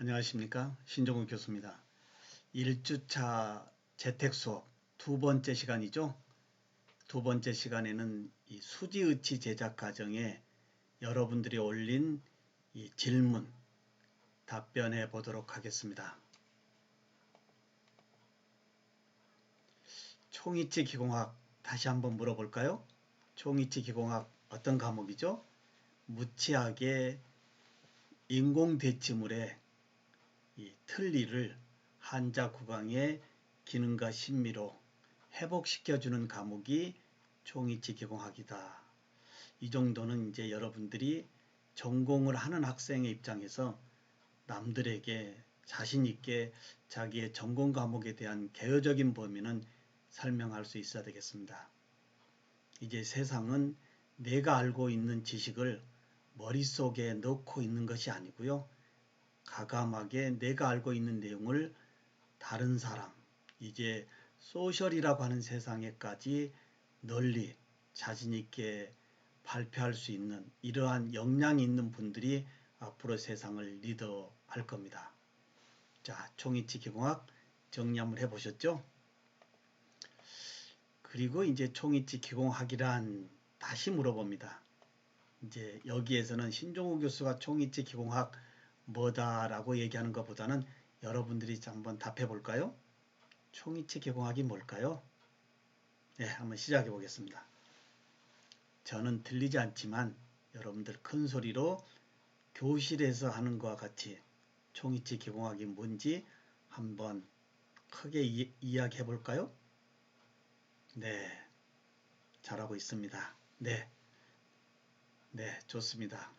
안녕하십니까, 신종훈 교수입니다. 1주차 재택수업 두 번째 시간이죠. 두 번째 시간에는 이 수지의치 제작 과정에 여러분들이 올린 이 질문 답변해 보도록 하겠습니다. 총이치 기공학 다시 한번 물어볼까요? 총이치 기공학 어떤 과목이죠? 무치하게 인공대치물의 이 틀니를 한자 구강의 기능과 신미로 회복시켜주는 과목이 총이치 기공학이다. 이 정도는 이제 여러분들이 전공을 하는 학생의 입장에서 남들에게 자신있게 자기의 전공 과목에 대한 개요적인 범위는 설명할 수 있어야 되겠습니다. 이제 세상은 내가 알고 있는 지식을 머릿속에 넣고 있는 것이 아니고요. 가감하게 내가 알고 있는 내용을 다른 사람, 이제 소셜이라고 하는 세상에까지 널리 자신있게 발표할 수 있는 이러한 역량이 있는 분들이 앞으로 세상을 리더할 겁니다. 자, 총이치 기공학 정리 한번 해보셨죠? 그리고 이제 총이치 기공학이란 다시 물어봅니다. 이제 여기에서는 신종우 교수가 총이치 기공학 뭐다라고 얘기하는 것보다는 여러분들이 한번 답해 볼까요? 총이치 기공학이 뭘까요? 네, 한번 시작해 보겠습니다. 저는 들리지 않지만 여러분들 큰 소리로 교실에서 하는 것과 같이 총이치 기공학이 뭔지 한번 크게 이야기해 볼까요? 네, 잘하고 있습니다. 네, 좋습니다.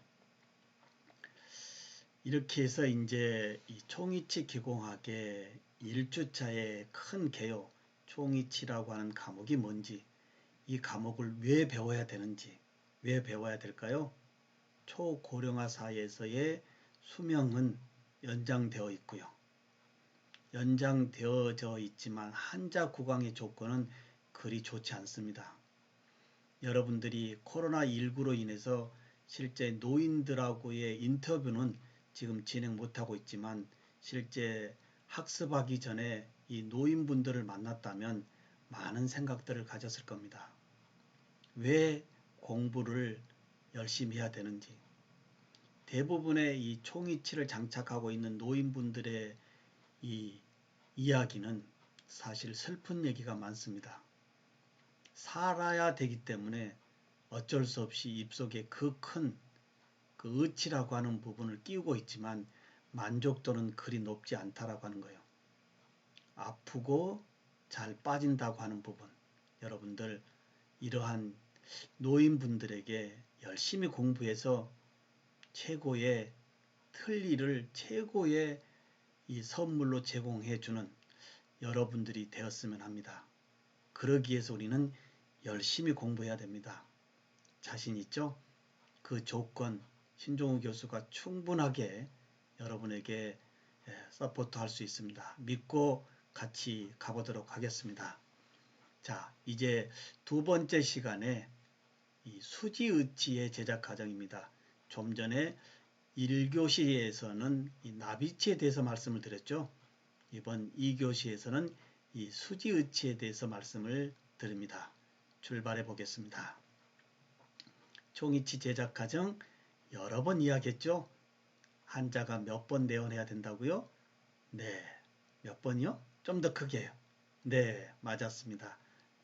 이렇게 해서 이제 이 총이치 기공학의 1주차의 큰 개요, 총이치라고 하는 과목이 뭔지, 이 과목을 왜 배워야 되는지, 왜 배워야 될까요? 초고령화 사회에서의 수명은 연장되어 있고요. 연장되어져 있지만 한자 구강의 조건은 그리 좋지 않습니다. 여러분들이 코로나19로 인해서 실제 노인들하고의 인터뷰는 지금 진행 못하고 있지만 실제 학습하기 전에 이 노인분들을 만났다면 많은 생각들을 가졌을 겁니다. 왜 공부를 열심히 해야 되는지, 대부분의 이 총이치를 장착하고 있는 노인분들의 이 이야기는 사실 슬픈 얘기가 많습니다. 살아야 되기 때문에 어쩔 수 없이 입속에 그 큰 그 의치라고 하는 부분을 끼우고 있지만 만족도는 그리 높지 않다라고 하는 거예요. 아프고 잘 빠진다고 하는 부분, 여러분들 이러한 노인분들에게 열심히 공부해서 최고의 틀니를 최고의 이 선물로 제공해 주는 여러분들이 되었으면 합니다. 그러기 위해서 우리는 열심히 공부해야 됩니다. 자신 있죠? 그 조건 신종우 교수가 충분하게 여러분에게 서포트 할 수 있습니다. 믿고 같이 가보도록 하겠습니다. 자, 이제 두 번째 시간에 이 수지의치의 제작 과정입니다. 좀 전에 1교시에서는 이 나비치에 대해서 말씀을 드렸죠. 이번 2교시에서는 이 수지의치에 대해서 말씀을 드립니다. 출발해 보겠습니다. 총이치 제작 과정 여러 번 이야기했죠. 한자가 몇 번 내원해야 된다고요? 네, 몇 번이요? 좀 더 크게 해요. 네, 맞았습니다.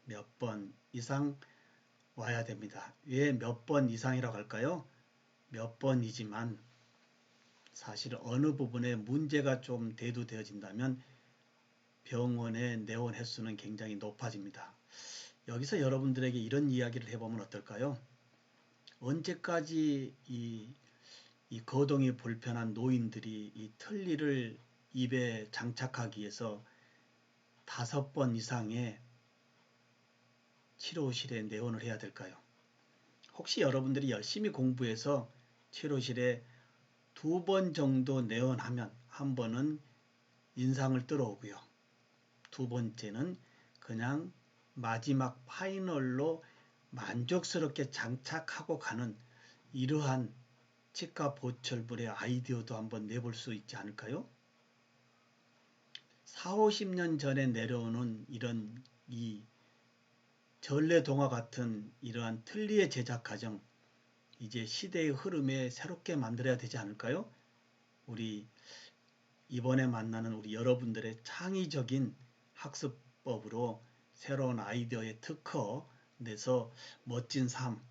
몇 번 이상 와야 됩니다. 왜 몇 번 이상이라고 할까요? 몇 번이지만 사실 어느 부분에 문제가 좀 대두되어진다면 병원의 내원 횟수는 굉장히 높아집니다. 여기서 여러분들에게 이런 이야기를 해보면 어떨까요? 언제까지 이 거동이 불편한 노인들이 이 틀니를 입에 장착하기 위해서 5번 이상의 치료실에 내원을 해야 될까요? 혹시 여러분들이 열심히 공부해서 치료실에 2번 정도 내원하면 한 번은 인상을 떨어오고요. 두 번째는 그냥 마지막 파이널로 만족스럽게 장착하고 가는 이러한 치과 보철불의 아이디어도 한번 내볼 수 있지 않을까요? 4, 50년 전에 내려오는 이런 이 전래동화 같은 이러한 틀니의 제작 과정, 이제 시대의 흐름에 새롭게 만들어야 되지 않을까요? 우리 이번에 만나는 우리 여러분들의 창의적인 학습법으로 새로운 아이디어에 특허 내서 멋진 삶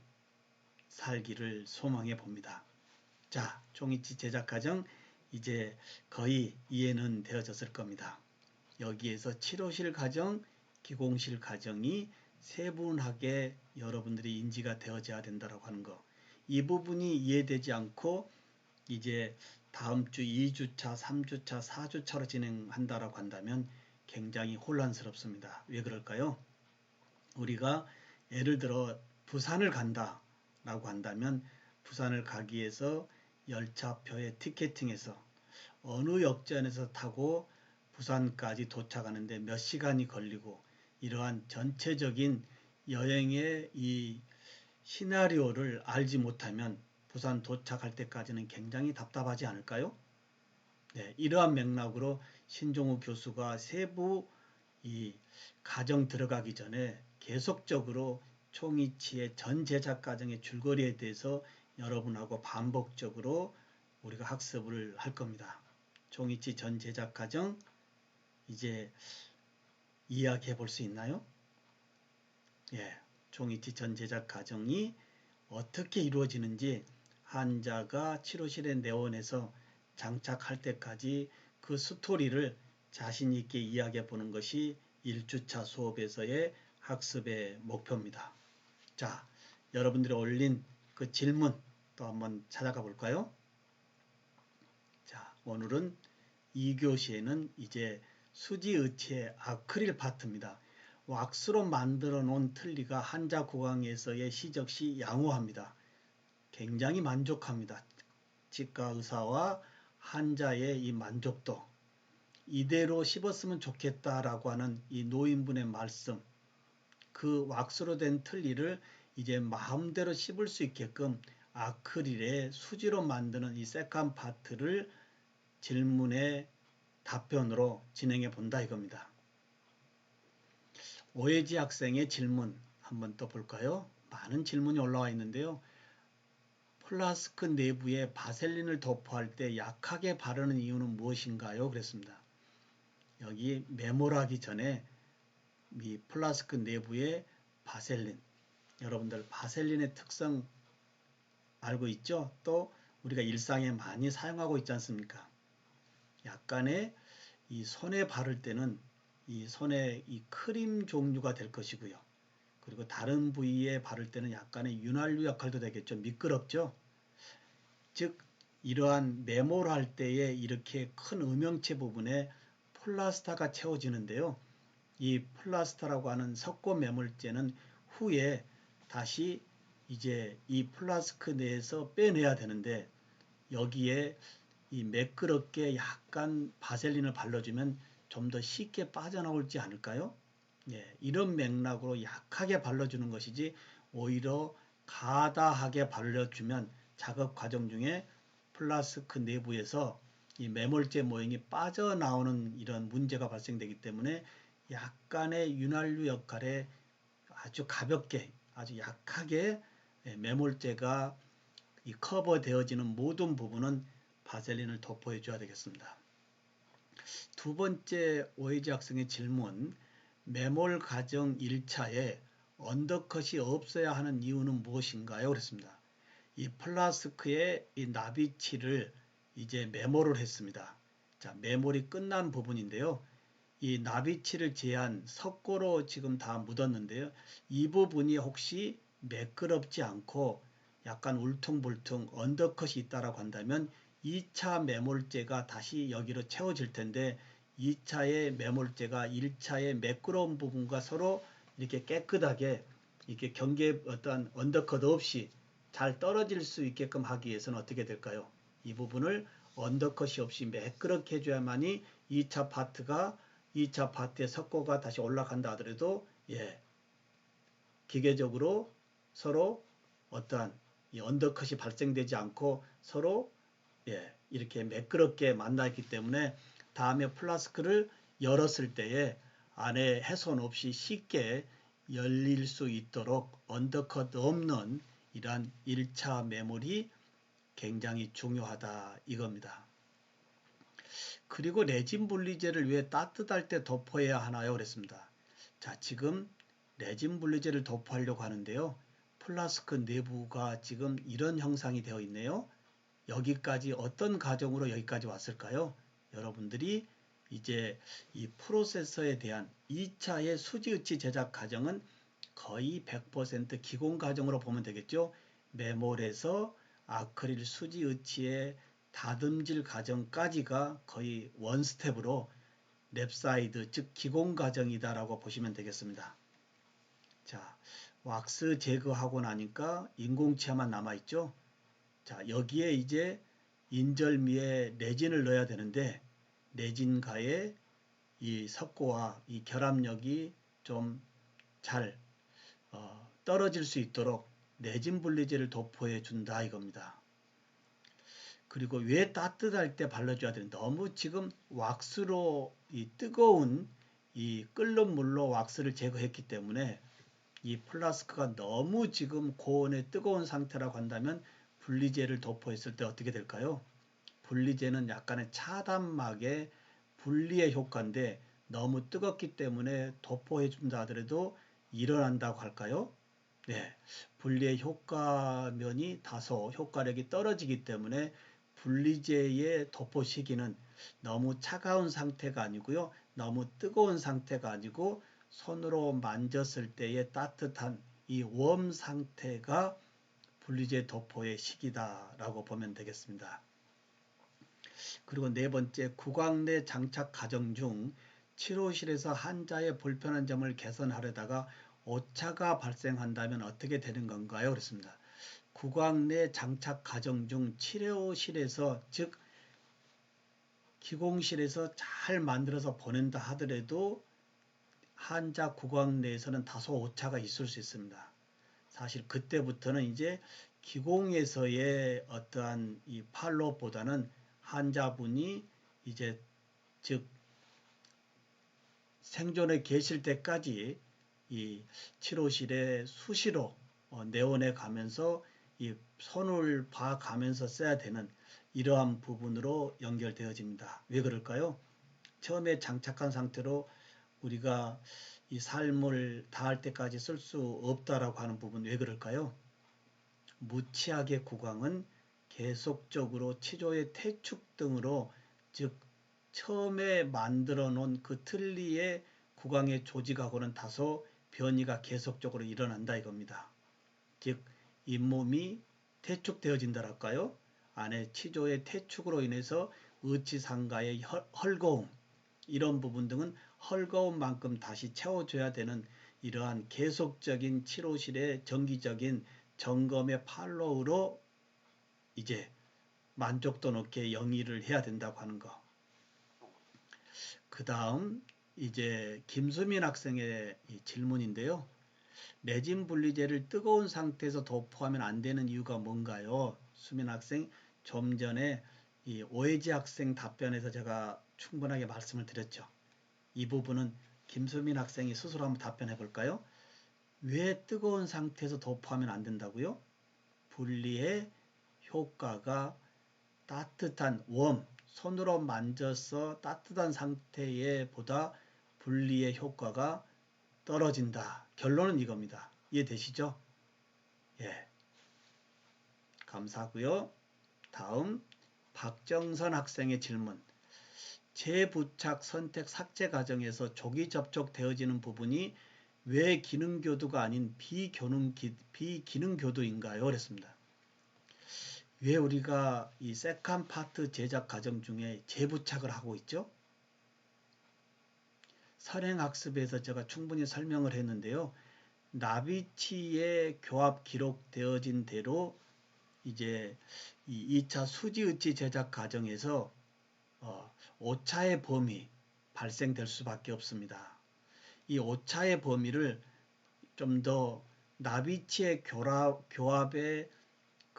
살기를 소망해 봅니다. 자, 종이치 제작 과정 이제 거의 이해는 되어졌을 겁니다. 여기에서 치료실 과정, 기공실 과정이 세분하게 여러분들이 인지가 되어져야 된다고 하는 거. 이 부분이 이해되지 않고 이제 다음 주 2주차, 3주차, 4주차로 진행한다라고 한다면 굉장히 혼란스럽습니다. 왜 그럴까요? 우리가 예를 들어 부산을 간다라고 한다면 부산을 가기 위해서 열차표에 티켓팅해서 어느 역전에서 타고 부산까지 도착하는데 몇 시간이 걸리고 이러한 전체적인 여행의 이 시나리오를 알지 못하면 부산 도착할 때까지는 굉장히 답답하지 않을까요? 네, 이러한 맥락으로 신종우 교수가 세부 이 과정 들어가기 전에 계속적으로 총이치의 전 제작 과정의 줄거리에 대해서 여러분하고 반복적으로 우리가 학습을 할 겁니다. 총이치 전 제작 과정 이제 이야기해 볼 수 있나요? 예, 총이치 전 제작 과정이 어떻게 이루어지는지 환자가 치료실에 내원해서 장착할 때까지 그 스토리를 자신 있게 이야기해 보는 것이 1주차 수업에서의 학습의 목표입니다. 자, 여러분들이 올린 그 질문 또 한번 찾아가 볼까요? 자, 오늘은 2교시에는 이제 수지의치의 아크릴 파트입니다. 왁스로 만들어 놓은 틀니가 환자 구강에서의 시적 시 양호합니다. 굉장히 만족합니다. 치과 의사와 환자의 이 만족도, 이대로 씹었으면 좋겠다라고 하는 이 노인분의 말씀, 그 왁스로 된 틀니를 이제 마음대로 씹을 수 있게끔 아크릴의 수지로 만드는 이 세컨 파트를 질문의 답변으로 진행해 본다 이겁니다. 오해지 학생의 질문 한번 또 볼까요? 많은 질문이 올라와 있는데요. 플라스크 내부에 바셀린을 도포할 때 약하게 바르는 이유는 무엇인가요? 그랬습니다. 여기 메모하기 전에 이 플라스크 내부에 바셀린, 여러분들 바셀린의 특성 알고 있죠? 또 우리가 일상에 많이 사용하고 있지 않습니까? 약간의 이 손에 바를 때는 이 손에 이 크림 종류가 될 것이고요. 그리고 다른 부위에 바를 때는 약간의 윤활유 역할도 되겠죠. 미끄럽죠. 즉 이러한 메모를 할 때에 이렇게 큰 음영체 부분에 플라스타가 채워지는데요. 이 플라스타라고 하는 석고 매몰제는 후에 다시 이제 이 플라스크 내에서 빼내야 되는데 여기에 이 매끄럽게 약간 바셀린을 발라주면 좀 더 쉽게 빠져나올지 않을까요? 예, 이런 맥락으로 약하게 발라주는 것이지 오히려 가다하게 발라주면 작업 과정 중에 플라스크 내부에서 이 매몰제 모형이 빠져나오는 이런 문제가 발생되기 때문에 약간의 윤활유 역할에 아주 가볍게 아주 약하게 매몰제가 이 커버되어지는 모든 부분은 바셀린을 도포해 줘야 되겠습니다. 두 번째 오해지 학생의 질문, 매몰 과정 1차에 언더컷이 없어야 하는 이유는 무엇인가요? 그랬습니다. 이 플라스크의 이 나비치를 이제 매몰을 했습니다. 자, 매몰이 끝난 부분인데요. 이 나비치를 제한 석고로 지금 다 묻었는데요. 이 부분이 혹시 매끄럽지 않고 약간 울퉁불퉁 언더컷이 있다라고 한다면 2차 매몰제가 다시 여기로 채워질 텐데 2차의 매몰제가 1차의 매끄러운 부분과 서로 이렇게 깨끗하게 이렇게 경계 어떤 언더컷 없이 잘 떨어질 수 있게끔 하기 위해서는 어떻게 될까요? 이 부분을 언더컷이 없이 매끄럽게 해줘야만이 2차 파트가 2차 파트의 석고가 다시 올라간다 하더라도 예, 기계적으로 서로 어떠한 이 언더컷이 발생되지 않고 서로 이렇게 매끄럽게 만나있기 때문에 다음에 플라스크를 열었을 때에 안에 훼손 없이 쉽게 열릴 수 있도록 언더컷 없는 이러한 1차 매몰이 굉장히 중요하다 이겁니다. 그리고 레진 분리제를 왜 따뜻할 때 도포해야 하나요? 그랬습니다. 자, 지금 레진 분리제를 도포하려고 하는데요. 플라스크 내부가 지금 이런 형상이 되어 있네요. 여기까지 어떤 과정으로 여기까지 왔을까요? 여러분들이 이제 이 프로세서에 대한 2차의 수지의치 제작 과정은 거의 100% 기공 과정으로 보면 되겠죠. 메몰에서 아크릴 수지의치의 다듬질 과정까지가 거의 원스텝으로 랩사이드 즉 기공 과정이다라고 보시면 되겠습니다. 자, 왁스 제거하고 나니까 인공치아만 남아있죠. 자, 여기에 이제 인절미에 레진을 넣어야 되는데 레진과의 이 석고와 이 결합력이 좀 잘 떨어질 수 있도록 레진 분리제를 도포해 준다 이겁니다. 그리고 왜 따뜻할 때 발라줘야 되는데 너무 지금 왁스로 이 뜨거운 이 끓는 물로 왁스를 제거했기 때문에 이 플라스크가 너무 지금 고온의 뜨거운 상태라고 한다면 분리제를 도포했을 때 어떻게 될까요? 분리제는 약간의 차단막의 분리의 효과인데 너무 뜨겁기 때문에 도포해 준다 하더라도 일어난다고 할까요? 네, 분리의 효과면이 다소 효과력이 떨어지기 때문에 분리제의 도포 시기는 너무 차가운 상태가 아니고요. 너무 뜨거운 상태가 아니고 손으로 만졌을 때의 따뜻한 이 웜 상태가 분리제 도포의 시기다라고 보면 되겠습니다. 그리고 네 번째, 구강 내 장착 과정 중 치료실에서 환자의 불편한 점을 개선하려다가 오차가 발생한다면 어떻게 되는 건가요? 그렇습니다. 구강 내 장착 과정 중 치료실에서 즉 기공실에서 잘 만들어서 보낸다 하더라도 환자 구강 내에서는 다소 오차가 있을 수 있습니다. 사실 그때부터는 이제 기공에서의 어떠한 이 팔로우보다는 환자분이 이제 즉 생존에 계실 때까지 이 치료실에 수시로 내원해 가면서 이 손을 봐 가면서 써야 되는 이러한 부분으로 연결되어집니다. 왜 그럴까요? 처음에 장착한 상태로 우리가 이 삶을 다할 때까지 쓸 수 없다라고 하는 부분 왜 그럴까요? 무치하게 구강은 계속적으로 치조의 퇴축 등으로 즉 처음에 만들어 놓은 그 틀니의 구강의 조직하고는 다소 변이가 계속적으로 일어난다 이겁니다. 즉 잇몸이 퇴축되어진다랄까요? 안에 치조의 퇴축으로 인해서 의치상가의 헐거움 이런 부분 등은 헐거운 만큼 다시 채워줘야 되는 이러한 계속적인 치료실의 정기적인 점검의 팔로우로 이제 만족도 높게 영위를 해야 된다고 하는 거. 그 다음 이제 김수민 학생의 질문인데요. 레진 분리제를 뜨거운 상태에서 도포하면 안 되는 이유가 뭔가요? 수민 학생 좀 전에 이 오해지 학생 답변에서 제가 충분하게 말씀을 드렸죠. 이 부분은 김수민 학생이 스스로 한번 답변해 볼까요? 왜 뜨거운 상태에서 도포하면 안 된다고요? 분리의 효과가 따뜻한 웜, 손으로 만져서 따뜻한 상태에 보다 분리의 효과가 떨어진다. 결론은 이겁니다. 이해되시죠? 예. 감사하고요. 다음 박정선 학생의 질문. 재부착 선택 삭제 과정에서 조기 접촉되어지는 부분이 왜 기능교도가 아닌 비기능교도인가요? 그랬습니다. 왜 우리가 이 세컨 파트 제작 과정 중에 재부착을 하고 있죠? 선행학습에서 제가 충분히 설명을 했는데요. 나비치에 교합 기록되어진 대로 이제 이 2차 수지의치 제작 과정에서 오차의 범위 발생될 수밖에 없습니다. 이 오차의 범위를 좀 더 나비치의 교합의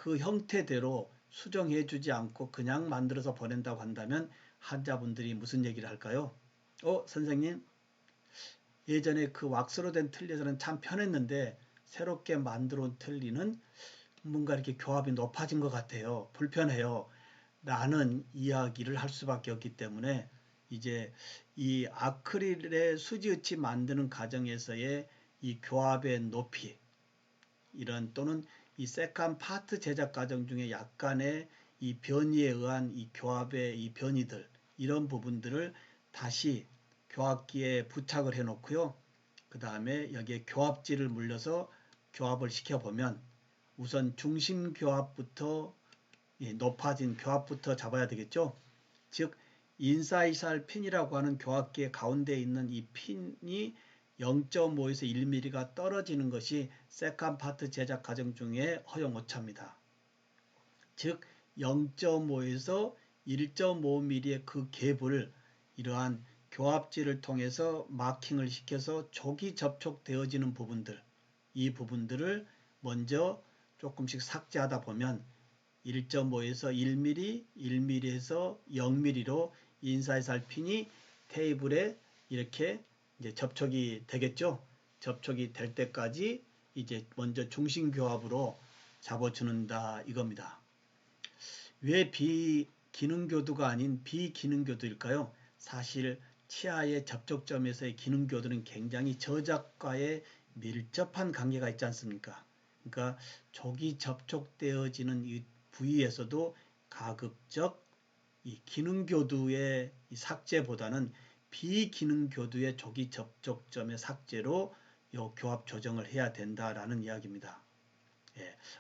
그 형태대로 수정해 주지 않고 그냥 만들어서 보낸다고 한다면 환자분들이 무슨 얘기를 할까요? 선생님, 예전에 그 왁스로 된 틀니에서는 참 편했는데 새롭게 만들어 온 틀니는 뭔가 이렇게 교합이 높아진 것 같아요. 불편해요. 라는 이야기를 할 수밖에 없기 때문에 이제 이 아크릴의 수지의치 만드는 과정에서의 이 교합의 높이 이런 또는 이 세컨 파트 제작 과정 중에 약간의 이 변이에 의한 이 교합의 이 변이들 이런 부분들을 다시 교합기에 부착을 해 놓고요. 그 다음에 여기에 교합지를 물려서 교합을 시켜보면 우선 중심 교합부터 높아진 교합부터 잡아야 되겠죠. 즉 인사이샬 핀이라고 하는 교합기의 가운데 있는 이 핀이 0.5에서 1mm가 떨어지는 것이 세컨 파트 제작 과정 중에 허용 오차입니다. 즉 0.5에서 1.5mm의 그 갭을 이러한 교합지를 통해서 마킹을 시켜서 족이 접촉되어지는 부분들 이 부분들을 먼저 조금씩 삭제하다 보면 1.5에서 1mm, 1mm에서 0mm로 인사이샬 핀이 테이블에 이렇게 이제 접촉이 되겠죠. 접촉이 될 때까지 이제 먼저 중심 교합으로 잡아주는다 이겁니다. 왜 비기능교두가 아닌 비기능교두일까요? 사실 치아의 접촉점에서의 기능교두는 굉장히 저작과의 밀접한 관계가 있지 않습니까? 그러니까 족이 접촉되어지는 이 부위에서도 가급적 이 기능교두의 삭제보다는 비기능교두의 족이 접촉점의 삭제로 요 교합 조정을 해야 된다라는 이야기입니다.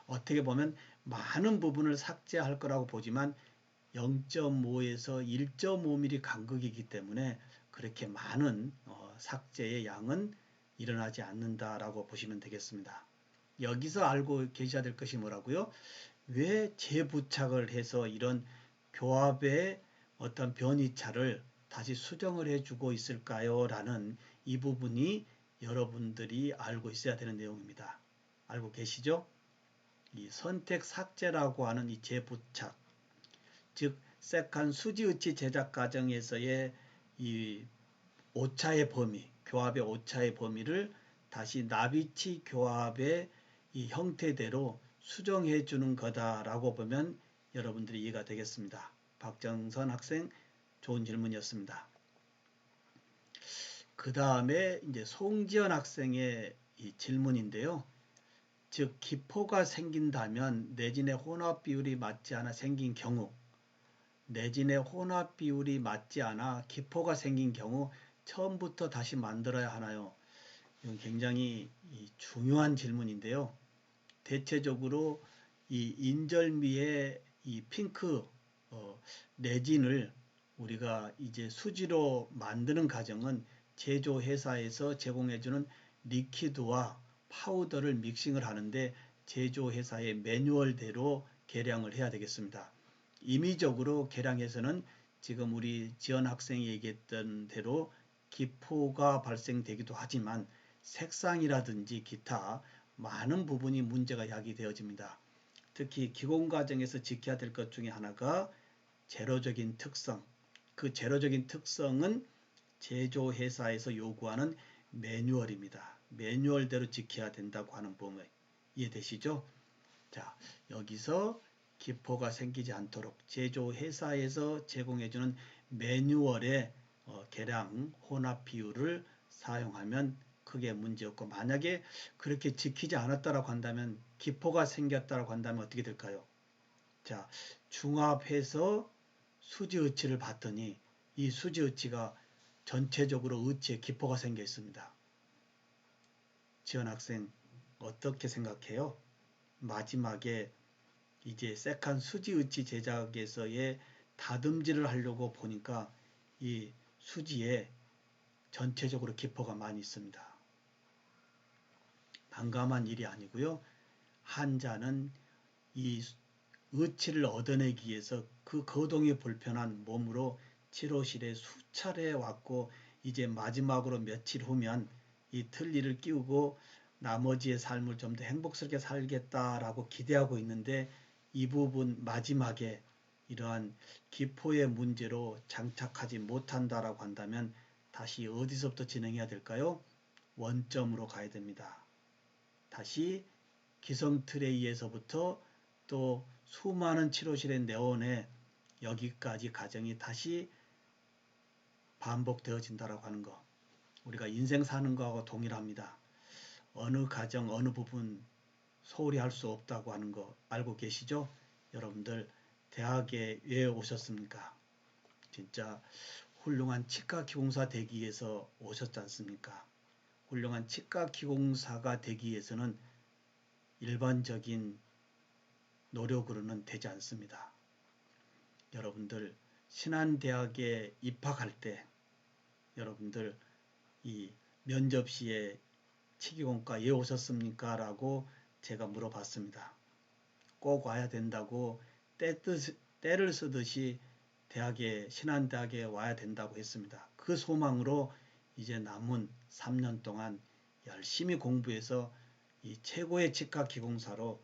어떻게 보면 많은 부분을 삭제할 거라고 보지만 0.5에서 1.5mm 간극이기 때문에 그렇게 많은 삭제의 양은 일어나지 않는다라고 보시면 되겠습니다. 여기서 알고 계셔야 될 것이 뭐라고요? 왜 재부착을 해서 이런 교합의 어떤 변이차를 다시 수정을 해주고 있을까요? 라는 이 부분이 여러분들이 알고 있어야 되는 내용입니다. 알고 계시죠? 이 선택 삭제라고 하는 이 재부착, 즉 세컨 수지의치 제작 과정에서의 이 오차의 범위, 교합의 오차의 범위를 다시 나비치 교합의 이 형태대로 수정해 주는 거다라고 보면 여러분들이 이해가 되겠습니다. 박정선 학생 좋은 질문이었습니다. 그 다음에 이제 송지연 학생의 이 질문인데요. 즉 기포가 생긴다면 내진의 혼합 비율이 맞지 않아 생긴 경우 내진의 혼합 비율이 맞지 않아 기포가 생긴 경우 처음부터 다시 만들어야 하나요? 이건 굉장히 중요한 질문인데요. 대체적으로 이 인절미의 이 핑크 내진을 우리가 이제 수지로 만드는 과정은 제조회사에서 제공해주는 리퀴드와 파우더를 믹싱을 하는데 제조회사의 매뉴얼대로 계량을 해야 되겠습니다. 임의적으로 계량해서는 지금 우리 지연 학생이 얘기했던 대로 기포가 발생되기도 하지만 색상이라든지 기타 많은 부분이 문제가 야기되어집니다. 특히 기공과정에서 지켜야 될 것 중에 하나가 제로적인 특성. 그 제로적인 특성은 제조회사에서 요구하는 매뉴얼입니다. 매뉴얼대로 지켜야 된다고 하는 부분 이해되시죠? 자, 여기서 기포가 생기지 않도록 제조회사에서 제공해주는 매뉴얼의 계량 혼합 비율을 사용하면 크게 문제없고 만약에 그렇게 지키지 않았다고 한다면 기포가 생겼다고 한다면 어떻게 될까요? 자, 중합해서 수지의치를 봤더니 이 수지의치가 전체적으로 의치에 기포가 생겨 있습니다. 지연 학생 어떻게 생각해요? 마지막에 이제 세컨 수지의치 제작에서의 다듬질을 하려고 보니까 이 수지에 전체적으로 기포가 많이 있습니다. 반감한 일이 아니고요. 환자는 이 의치를 얻어내기 위해서 그 거동이 불편한 몸으로 치료실에 수차례 왔고 이제 마지막으로 며칠 후면 이 틀니를 끼우고 나머지의 삶을 좀 더 행복스럽게 살겠다라고 기대하고 있는데 이 부분 마지막에 이러한 기포의 문제로 장착하지 못한다라고 한다면 다시 어디서부터 진행해야 될까요? 원점으로 가야 됩니다. 다시 기성 트레이에서부터 또 수많은 치료실에 내원해 여기까지 과정이 다시 반복되어진다라고 하는 거. 우리가 인생 사는 거하고 동일합니다. 어느 과정, 어느 부분 소홀히 할 수 없다고 하는 거 알고 계시죠? 여러분들 대학에 왜 오셨습니까? 진짜 훌륭한 치과 기공사 되기 위해서 오셨지 않습니까? 훌륭한 치과 기공사가 되기 위해서는 일반적인 노력으로는 되지 않습니다. 여러분들 신한대학에 입학할 때 여러분들 이 면접 시에 치기공과 왜 오셨습니까? 라고 제가 물어봤습니다. 꼭 와야 된다고 때를 쓰듯이 신한대학에 와야 된다고 했습니다. 그 소망으로 이제 남은 3년 동안 열심히 공부해서 이 최고의 치과 기공사로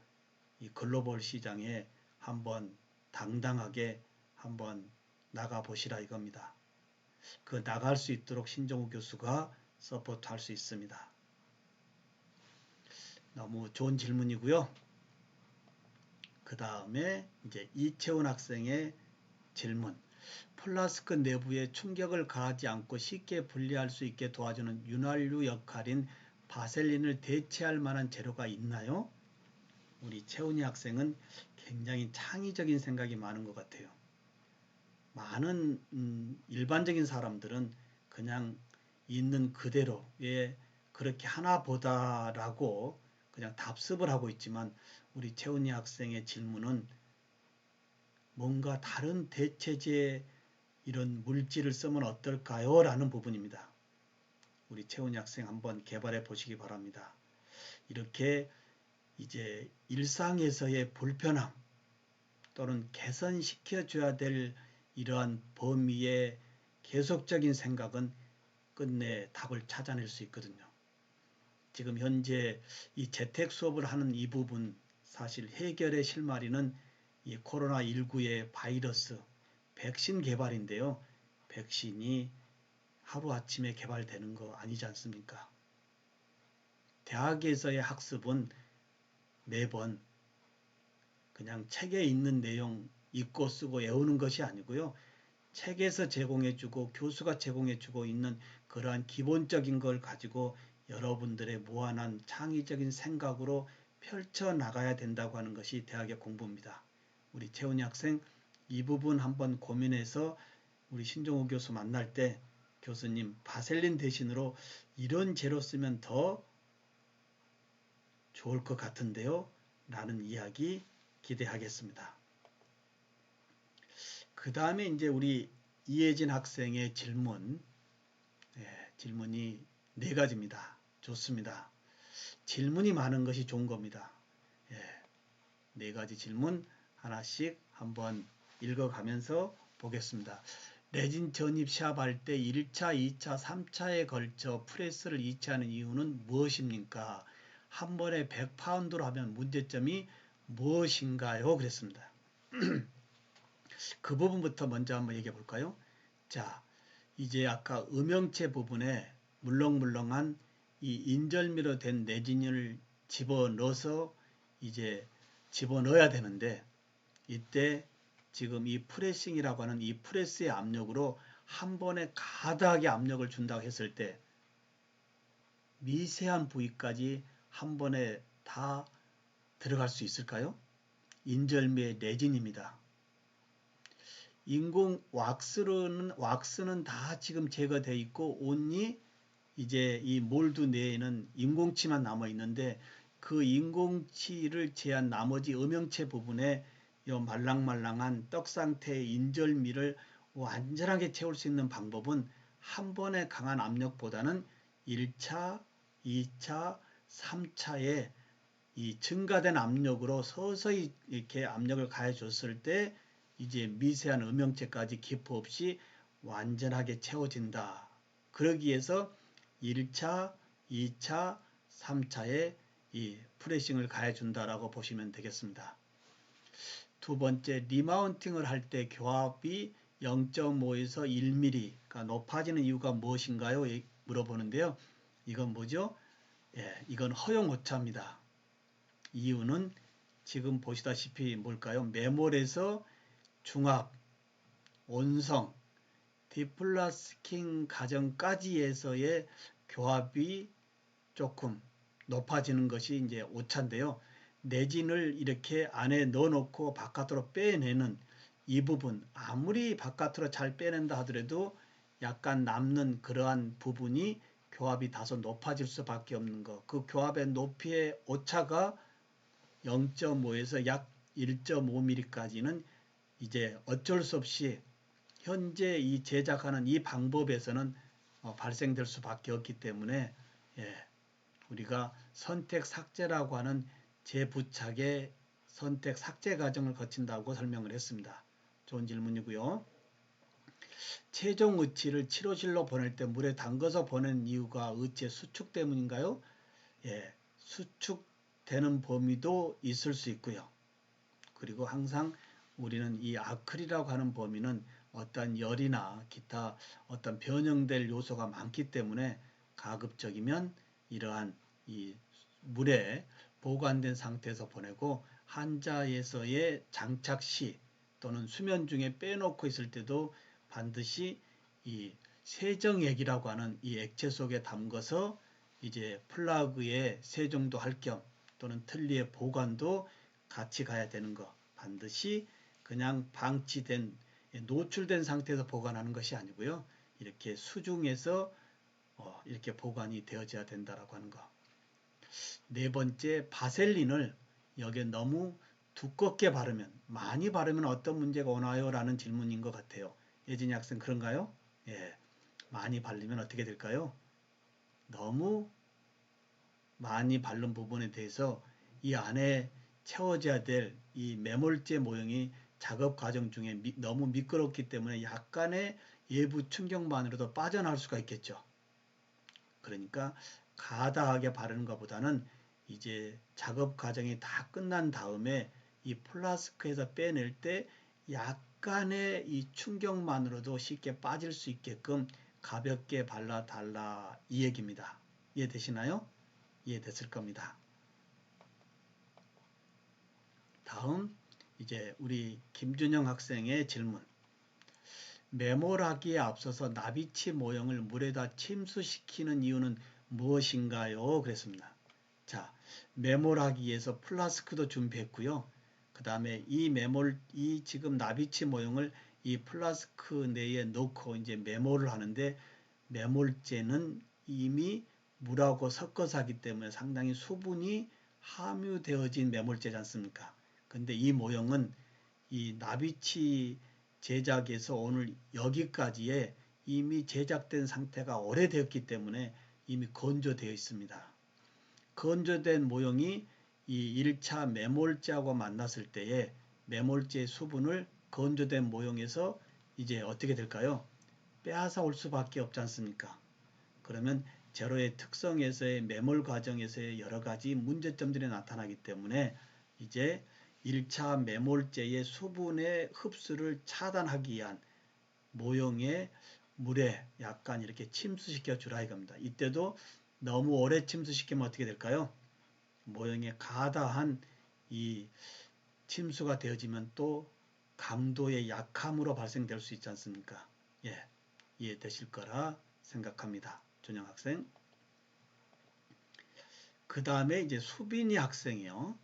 이 글로벌 시장에 한번 당당하게 한번 나가보시라 이겁니다. 그 나갈 수 있도록 신정우 교수가 서포트할 수 있습니다. 너무 좋은 질문이고요. 그 다음에 이제 이채훈 학생의 질문. 플라스크 내부에 충격을 가하지 않고 쉽게 분리할 수 있게 도와주는 윤활유 역할인 바셀린을 대체할 만한 재료가 있나요? 우리 채훈이 학생은 굉장히 창의적인 생각이 많은 것 같아요. 많은 일반적인 사람들은 그냥 있는 그대로 왜 그렇게 하나 보다라고 그냥 답습을 하고 있지만 우리 채훈이 학생의 질문은 뭔가 다른 대체제 이런 물질을 쓰면 어떨까요? 라는 부분입니다. 우리 채훈이 학생 한번 개발해 보시기 바랍니다. 이렇게 이제 일상에서의 불편함 또는 개선시켜 줘야 될 이러한 범위의 계속적인 생각은 끝내 답을 찾아낼 수 있거든요. 지금 현재 이 재택 수업을 하는 이 부분 사실 해결의 실마리는 이 코로나19의 바이러스 백신 개발인데요. 백신이 하루아침에 개발되는 거 아니지 않습니까? 대학에서의 학습은 매번 그냥 책에 있는 내용 읽고 쓰고 외우는 것이 아니고요. 책에서 제공해주고 교수가 제공해주고 있는 그러한 기본적인 걸 가지고 여러분들의 무한한 창의적인 생각으로 펼쳐나가야 된다고 하는 것이 대학의 공부입니다. 우리 채훈이 학생 이 부분 한번 고민해서 우리 신종호 교수 만날 때 교수님 바셀린 대신으로 이런 재료 쓰면 더 좋을 것 같은데요. 라는 이야기 기대하겠습니다. 그 다음에 이제 우리 이혜진 학생의 질문, 질문이 4가지입니다. 좋습니다. 질문이 많은 것이 좋은 겁니다. 4가지 질문 하나씩 한번 읽어가면서 보겠습니다. 레진 전입 시합할 때 1차, 2차, 3차에 걸쳐 프레스를 이체하는 이유는 무엇입니까? 한 번에 100파운드로 하면 문제점이 무엇인가요? 그랬습니다. 그 부분부터 먼저 한번 얘기해 볼까요? 자, 이제 아까 음영체 부분에 물렁물렁한 이 인절미로 된 레진을 집어넣어서 이제 집어넣어야 되는데 이때 지금 이 프레싱이라고 하는 이 프레스의 압력으로 한 번에 가득하게 압력을 준다고 했을 때 미세한 부위까지 한 번에 다 들어갈 수 있을까요? 인절미의 레진입니다. 인공 왁스는 다 지금 제거되어 있고 온리 이제 이 몰드 내에는 인공치만 남아 있는데 그 인공치를 제한 나머지 음영체 부분에 이 말랑말랑한 떡 상태의 인절미를 완전하게 채울 수 있는 방법은 한 번의 강한 압력보다는 1차, 2차, 3차에 이 증가된 압력으로 서서히 이렇게 압력을 가해줬을 때 이제 미세한 음영체까지 기포 없이 완전하게 채워진다. 그러기 위해서 1차, 2차, 3차에 이 프레싱을 가해준다라고 보시면 되겠습니다. 두 번째, 리마운팅을 할 때 교합이 0.5에서 1mm가 높아지는 이유가 무엇인가요? 물어보는데요. 이건 뭐죠? 이건 허용 오차입니다. 이유는 지금 보시다시피 뭘까요? 메몰에서 중압, 온성, 디플라스킹 과정까지에서의 교합이 조금 높아지는 것이 이제 오차인데요. 내진을 이렇게 안에 넣어놓고 바깥으로 빼내는 이 부분, 아무리 바깥으로 잘 빼낸다 하더라도 약간 남는 그러한 부분이 교합이 다소 높아질 수밖에 없는 것. 그 교합의 높이의 오차가 0.5에서 약 1.5mm까지는 이제 어쩔 수 없이 현재 이 제작하는 이 방법에서는 발생될 수밖에 없기 때문에 우리가 선택 삭제라고 하는 재부착의 선택 삭제 과정을 거친다고 설명을 했습니다. 좋은 질문이고요. 최종 의치를 치료실로 보낼 때 물에 담궈서 보낸 이유가 의치의 수축 때문인가요? 수축되는 범위도 있을 수 있고요. 그리고 항상 우리는 이 아크릴이라고 하는 범위는 어떤 열이나 기타 어떤 변형될 요소가 많기 때문에 가급적이면 이러한 이 물에 보관된 상태에서 보내고 환자에서의 장착 시 또는 수면 중에 빼놓고 있을 때도 반드시 이 세정액이라고 하는 이 액체 속에 담궈서 이제 플러그에 세정도 할 겸 또는 틀니에 보관도 같이 가야 되는 거. 반드시 그냥 방치된 노출된 상태에서 보관하는 것이 아니고요. 이렇게 수중에서 이렇게 보관이 되어져야 된다라고 하는 거. 네 번째, 바셀린을 여기에 너무 두껍게 바르면, 많이 바르면 어떤 문제가 오나요? 라는 질문인 것 같아요. 예진이 학생 그런가요? 많이 바르면 어떻게 될까요? 너무 많이 바른 부분에 대해서 이 안에 채워져야 될 이 매몰제 모형이 작업 과정 중에 너무 미끄럽기 때문에 약간의 외부 충격만으로도 빠져나올 수가 있겠죠. 그러니까 가다하게 바르는 것보다는 이제 작업 과정이 다 끝난 다음에 이 플라스크에서 빼낼 때 약간의 이 충격만으로도 쉽게 빠질 수 있게끔 가볍게 발라달라 이 얘기입니다. 이해되시나요? 이해됐을 겁니다. 다음 이제 우리 김준영 학생의 질문. 매몰하기에 앞서서 나비치 모형을 물에다 침수시키는 이유는 무엇인가요? 그랬습니다. 자, 매몰하기 위해서 플라스크도 준비했고요. 그 다음에 이 지금 나비치 모형을 이 플라스크 내에 넣고 이제 매몰을 하는데 매몰제는 이미 물하고 섞어서 하기 때문에 상당히 수분이 함유되어진 매몰제지 않습니까? 근데 이 모형은 이 나비치 제작에서 오늘 여기까지에 이미 제작된 상태가 오래되었기 때문에 이미 건조되어 있습니다. 건조된 모형이 이 1차 매몰제하고 만났을 때에 매몰제의 수분을 건조된 모형에서 이제 어떻게 될까요? 빼앗아 올 수밖에 없지 않습니까? 그러면 제로의 특성에서의 매몰 과정에서의 여러 가지 문제점들이 나타나기 때문에 이제 1차 매몰제의 수분의 흡수를 차단하기 위한 모형의 물에 약간 이렇게 침수시켜 주라 이겁니다. 이때도 너무 오래 침수시키면 어떻게 될까요? 모형에 가다한 이 침수가 되어지면 또 강도의 약함으로 발생될 수 있지 않습니까? 이해되실 거라 생각합니다. 준영 학생. 그 다음에 이제 수빈이 학생이요.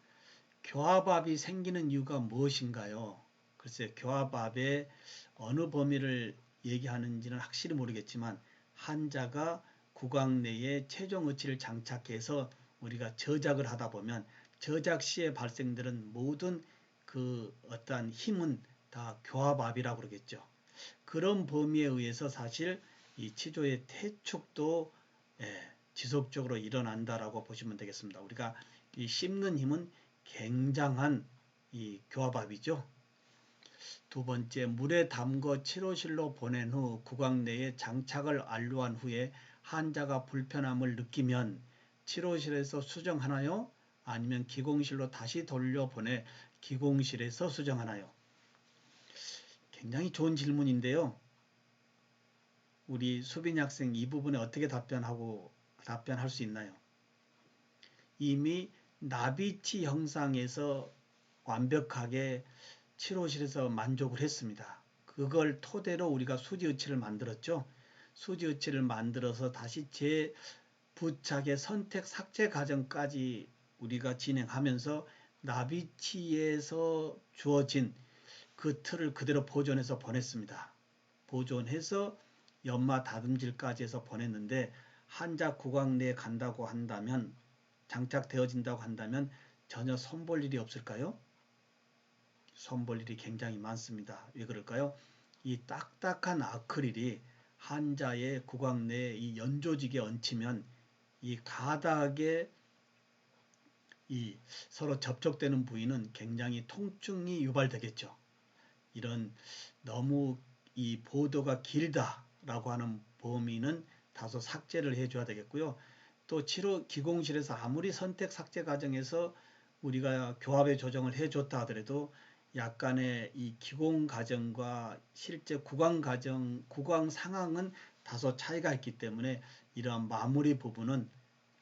교합압이 생기는 이유가 무엇인가요? 글쎄 교합압의 어느 범위를 얘기하는지는 확실히 모르겠지만 환자가 구강 내에 최종 의치를 장착해서 우리가 저작을 하다 보면 저작 시에 발생되는 모든 그 어떠한 힘은 다 교합압이라고 그러겠죠. 그런 범위에 의해서 사실 이 치조의 퇴축도 지속적으로 일어난다라고 보시면 되겠습니다. 우리가 이 씹는 힘은 굉장한 이 교합압이죠. 두 번째, 물에 담궈 치료실로 보낸 후 구강 내에 장착을 완료한 후에 환자가 불편함을 느끼면 치료실에서 수정하나요? 아니면 기공실로 다시 돌려보내 기공실에서 수정하나요? 굉장히 좋은 질문인데요. 우리 수빈이 학생 이 부분에 어떻게 답변할 수 있나요? 이미 나비치 형상에서 완벽하게 치료실에서 만족을 했습니다. 그걸 토대로 우리가 수지의치를 만들었죠. 수지의치를 만들어서 다시 재부착의 선택 삭제 과정까지 우리가 진행하면서 나비치에서 주어진 그 틀을 그대로 보존해서 보냈습니다. 보존해서 연마 다듬질까지 해서 보냈는데 한자 구강 내에 간다고 한다면 장착되어진다고 한다면 전혀 손볼 일이 없을까요? 손볼 일이 굉장히 많습니다. 왜 그럴까요? 이 딱딱한 아크릴이 한자의 구강 내에 이 연조직에 얹히면 이 가닥에 이 서로 접촉되는 부위는 굉장히 통증이 유발되겠죠. 이런 너무 이 보도가 길다라고 하는 범위는 다소 삭제를 해줘야 되겠고요. 또 치료 기공실에서 아무리 선택 삭제 과정에서 우리가 교합의 조정을 해줬다 하더라도 약간의 이 기공 과정과 실제 구강 상황은 다소 차이가 있기 때문에 이러한 마무리 부분은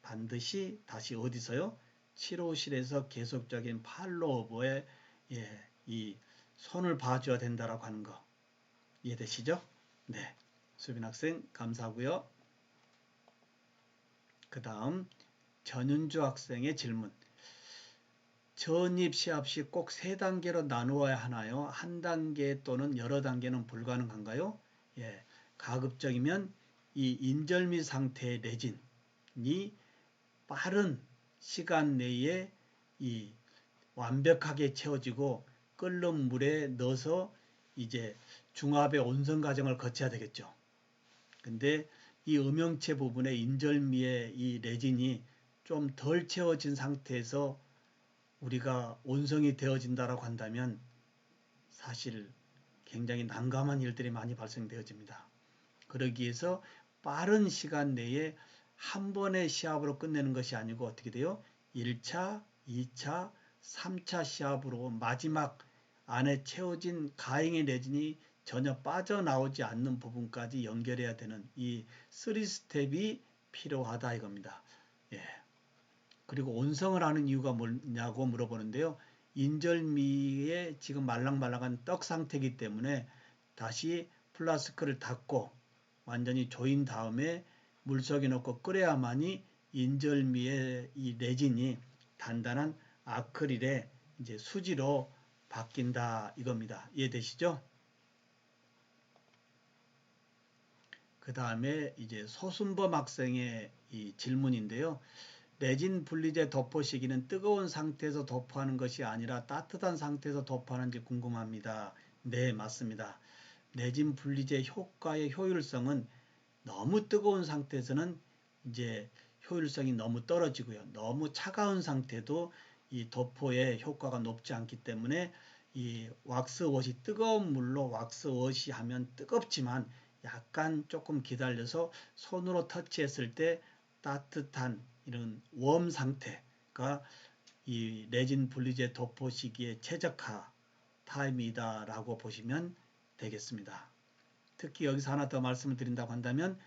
반드시 다시 어디서요? 치료실에서 계속적인 팔로우업에 이 손을 봐줘야 된다라고 하는 거 이해되시죠? 네, 수빈 학생 감사하고요. 그 다음 전윤주 학생의 질문. 전입 시합 시 꼭 3단계로 나누어야 하나요? 한 단계 또는 여러 단계는 불가능한가요? 예, 가급적이면 이 인절미 상태의 레진이 빠른 시간 내에 이 완벽하게 채워지고 끓는 물에 넣어서 이제 중압의 온성 과정을 거쳐야 되겠죠. 근데 이 음영체 부분에 인절미의 이 레진이 좀 덜 채워진 상태에서 우리가 온성이 되어진다라고 한다면 사실 굉장히 난감한 일들이 많이 발생되어집니다. 그러기 위해서 빠른 시간 내에 한 번의 시합으로 끝내는 것이 아니고 어떻게 돼요? 1차, 2차, 3차 시합으로 마지막 안에 채워진 가행의 레진이 전혀 빠져나오지 않는 부분까지 연결해야 되는 이 3스텝이 필요하다 이겁니다. 예. 그리고 온성을 하는 이유가 뭐냐고 물어보는데요. 인절미의 지금 말랑말랑한 떡 상태이기 때문에 다시 플라스크를 닫고 완전히 조인 다음에 물속에 넣고 끓여야만이 인절미의 이 레진이 단단한 아크릴의 이제 수지로 바뀐다 이겁니다. 이해되시죠? 그 다음에 이제 소순범 학생의 이 질문인데요. 레진 분리제 도포 시기는 뜨거운 상태에서 도포하는 것이 아니라 따뜻한 상태에서 도포하는지 궁금합니다. 네, 맞습니다. 레진 분리제 효과의 효율성은 너무 뜨거운 상태에서는 이제 효율성이 너무 떨어지고요. 너무 차가운 상태도 이 도포의 효과가 높지 않기 때문에 이 왁스워시 뜨거운 물로 왁스워시 하면 뜨겁지만 약간 조금 기다려서 손으로 터치했을 때 따뜻한 이런 웜 상태가 이 레진 분리제 도포 시기의 최적화 타임이다라고 보시면 되겠습니다. 특히 여기서 하나 더 말씀을 드린다고 한다면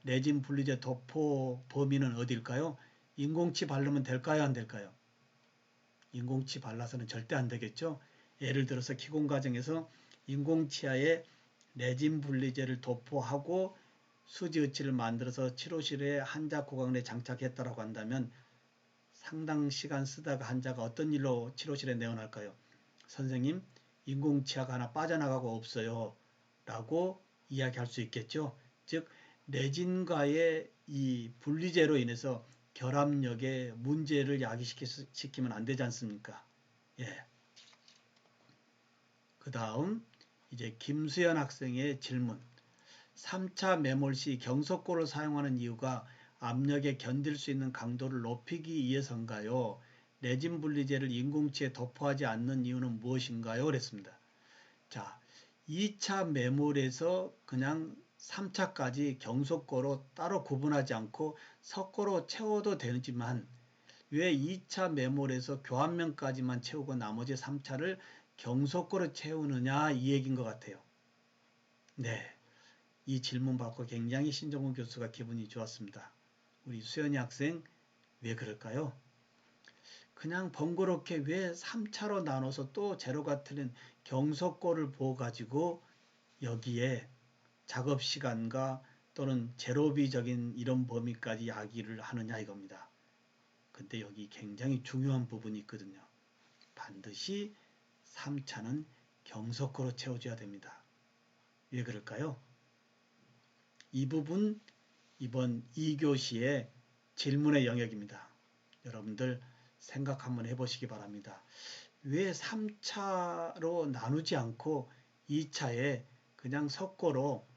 레진 분리제 도포 범위는 어디일까요? 인공치 바르면 될까요? 안 될까요? 인공치 발라서는 절대 안 되겠죠. 예를 들어서 기공 과정에서 인공치아에 레진 분리제를 도포하고 수지의치를 만들어서 치료실에 한자 구강에 장착했다고 한다면 상당 시간 쓰다가 환자가 어떤 일로 치료실에 내원할까요? 선생님, 인공치아가 하나 빠져나가고 없어요. 라고 이야기할 수 있겠죠. 즉, 레진과의 이 분리제로 인해서 결합력에 문제를 야기시키면 안 되지 않습니까? 예. 그 다음, 이제 김수연 학생의 질문. 3차 매몰 시 경석고를 사용하는 이유가 압력에 견딜 수 있는 강도를 높이기 위해서인가요? 레진 분리제를 인공치에 도포하지 않는 이유는 무엇인가요? 그랬습니다. 자, 2차 매몰에서 그냥 3차까지 경속고로 따로 구분하지 않고 석고로 채워도 되지만 왜 2차 매몰에서 교환면까지만 채우고 나머지 3차를 경속고로 채우느냐 이 얘기인 것 같아요. 네, 이 질문 받고 굉장히 신정훈 교수가 기분이 좋았습니다. 우리 수연이 학생 왜 그럴까요? 그냥 번거롭게 왜 3차로 나눠서 또 제로가 틀린 경속고를 보아가지고 여기에 작업시간과 또는 제로비적인 이런 범위까지 이야기를 하느냐 이겁니다. 근데 여기 굉장히 중요한 부분이 있거든요. 반드시 3차는 경속고로 채워줘야 됩니다. 왜 그럴까요? 이 부분 이번 2교시의 질문의 영역입니다. 여러분들 생각 한번 해보시기 바랍니다. 왜 3차로 나누지 않고 2차에 그냥 석고로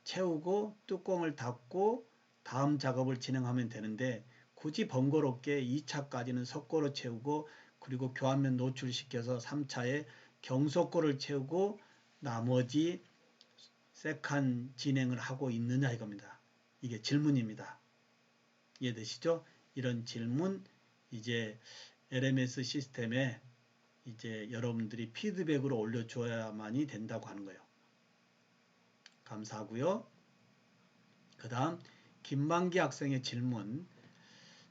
채우고 뚜껑을 닫고 다음 작업을 진행하면 되는데 굳이 번거롭게 2차까지는 석고로 채우고 그리고 교환면 노출시켜서 3차에 경속고를 채우고 나머지 세칸 진행을 하고 있느냐 이겁니다. 이게 질문입니다. 이해되시죠? 이런 질문 이제 LMS 시스템에 이제 여러분들이 피드백으로 올려줘야만이 된다고 하는 거예요. 감사하고요. 그 다음 김만기 학생의 질문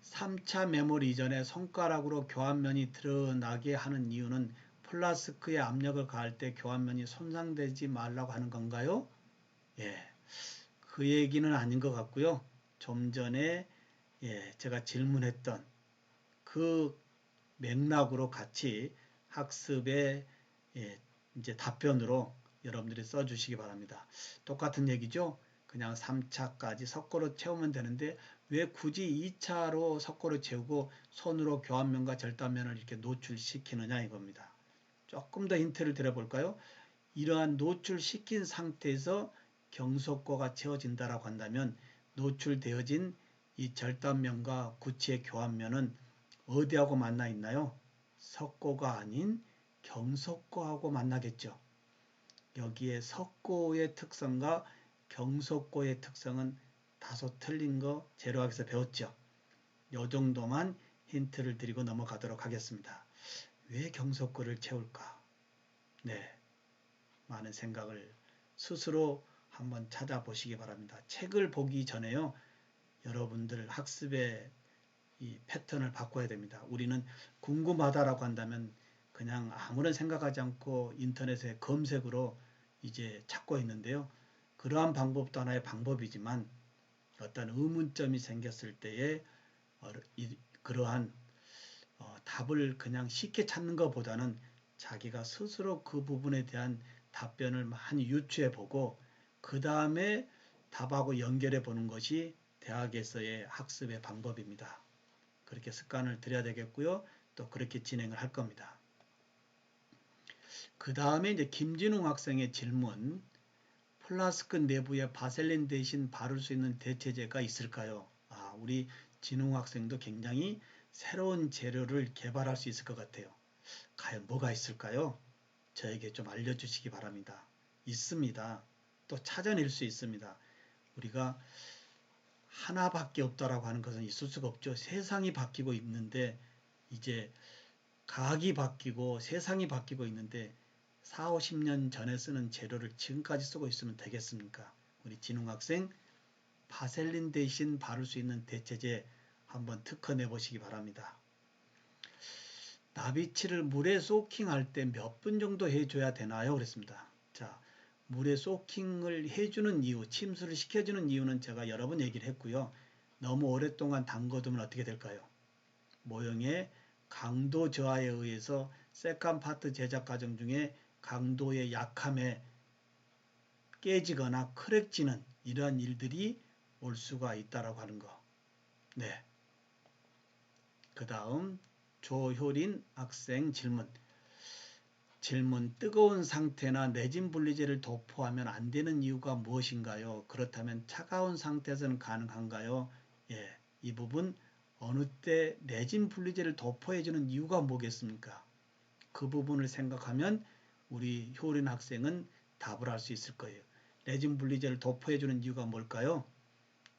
3차 메모리 이전에 손가락으로 교환면이 드러나게 하는 이유는 플라스크에 압력을 가할 때 교환면이 손상되지 말라고 하는 건가요? 예, 그 얘기는 아닌 것 같고요. 좀 전에 제가 질문했던 그 맥락으로 같이 학습의 이제 답변으로 여러분들이 써주시기 바랍니다. 똑같은 얘기죠. 그냥 3차까지 석고로 채우면 되는데 왜 굳이 2차로 석고로 채우고 손으로 교환면과 절단면을 이렇게 노출시키느냐 이겁니다. 조금 더 힌트를 드려볼까요? 이러한 노출시킨 상태에서 경속고가 채워진다라고 한다면 노출되어진 이 절단면과 구치의 교환면은 어디하고 만나 있나요? 석고가 아닌 경속고하고 만나겠죠. 여기에 석고의 특성과 경속고의 특성은 다소 틀린 거 제로학에서 배웠죠. 이 정도만 힌트를 드리고 넘어가도록 하겠습니다. 왜 경속고를 채울까? 네, 많은 생각을 스스로 한번 찾아보시기 바랍니다. 책을 보기 전에요. 여러분들 학습의 이 패턴을 바꿔야 됩니다. 우리는 궁금하다라고 한다면 그냥 아무런 생각하지 않고 인터넷에 검색으로 이제 찾고 있는데요. 그러한 방법도 하나의 방법이지만 어떤 의문점이 생겼을 때에 그러한 답을 그냥 쉽게 찾는 것보다는 자기가 스스로 그 부분에 대한 답변을 많이 유추해 보고 그 다음에 답하고 연결해 보는 것이 대학에서의 학습의 방법입니다. 그렇게 습관을 들여야 되겠고요. 또 그렇게 진행을 할 겁니다. 그 다음에 이제 김진웅 학생의 질문. 플라스크 내부에 바셀린 대신 바를 수 있는 대체제가 있을까요? 우리 진웅 학생도 굉장히 새로운 재료를 개발할 수 있을 것 같아요. 과연 뭐가 있을까요? 저에게 좀 알려주시기 바랍니다. 있습니다. 또 찾아낼 수 있습니다. 우리가 하나밖에 없다라고 하는 것은 있을 수가 없죠. 세상이 바뀌고 있는데 이제 과학이 바뀌고 세상이 바뀌고 있는데 4, 50년 전에 쓰는 재료를 지금까지 쓰고 있으면 되겠습니까? 우리 진웅 학생 바셀린 대신 바를 수 있는 대체제 한번 특허 내보시기 바랍니다. 나비치를 물에 소킹할 때 몇 분 정도 해줘야 되나요? 그랬습니다. 자, 물에 소킹을 해주는 이유, 침수를 시켜주는 이유는 제가 여러 번 얘기를 했고요. 너무 오랫동안 담궈두면 어떻게 될까요? 모형의 강도 저하에 의해서 세컨 파트 제작 과정 중에 강도의 약함에 깨지거나 크랙지는 이러한 일들이 올 수가 있다라고 하는 거. 네. 그 다음 조효린 학생 질문. 뜨거운 상태나 내진 분리제를 도포하면 안 되는 이유가 무엇인가요? 그렇다면 차가운 상태에서는 가능한가요? 예, 이 부분 어느 때 내진 분리제를 도포해 주는 이유가 뭐겠습니까? 그 부분을 생각하면 우리 효린 학생은 답을 할 수 있을 거예요. 내진 분리제를 도포해 주는 이유가 뭘까요?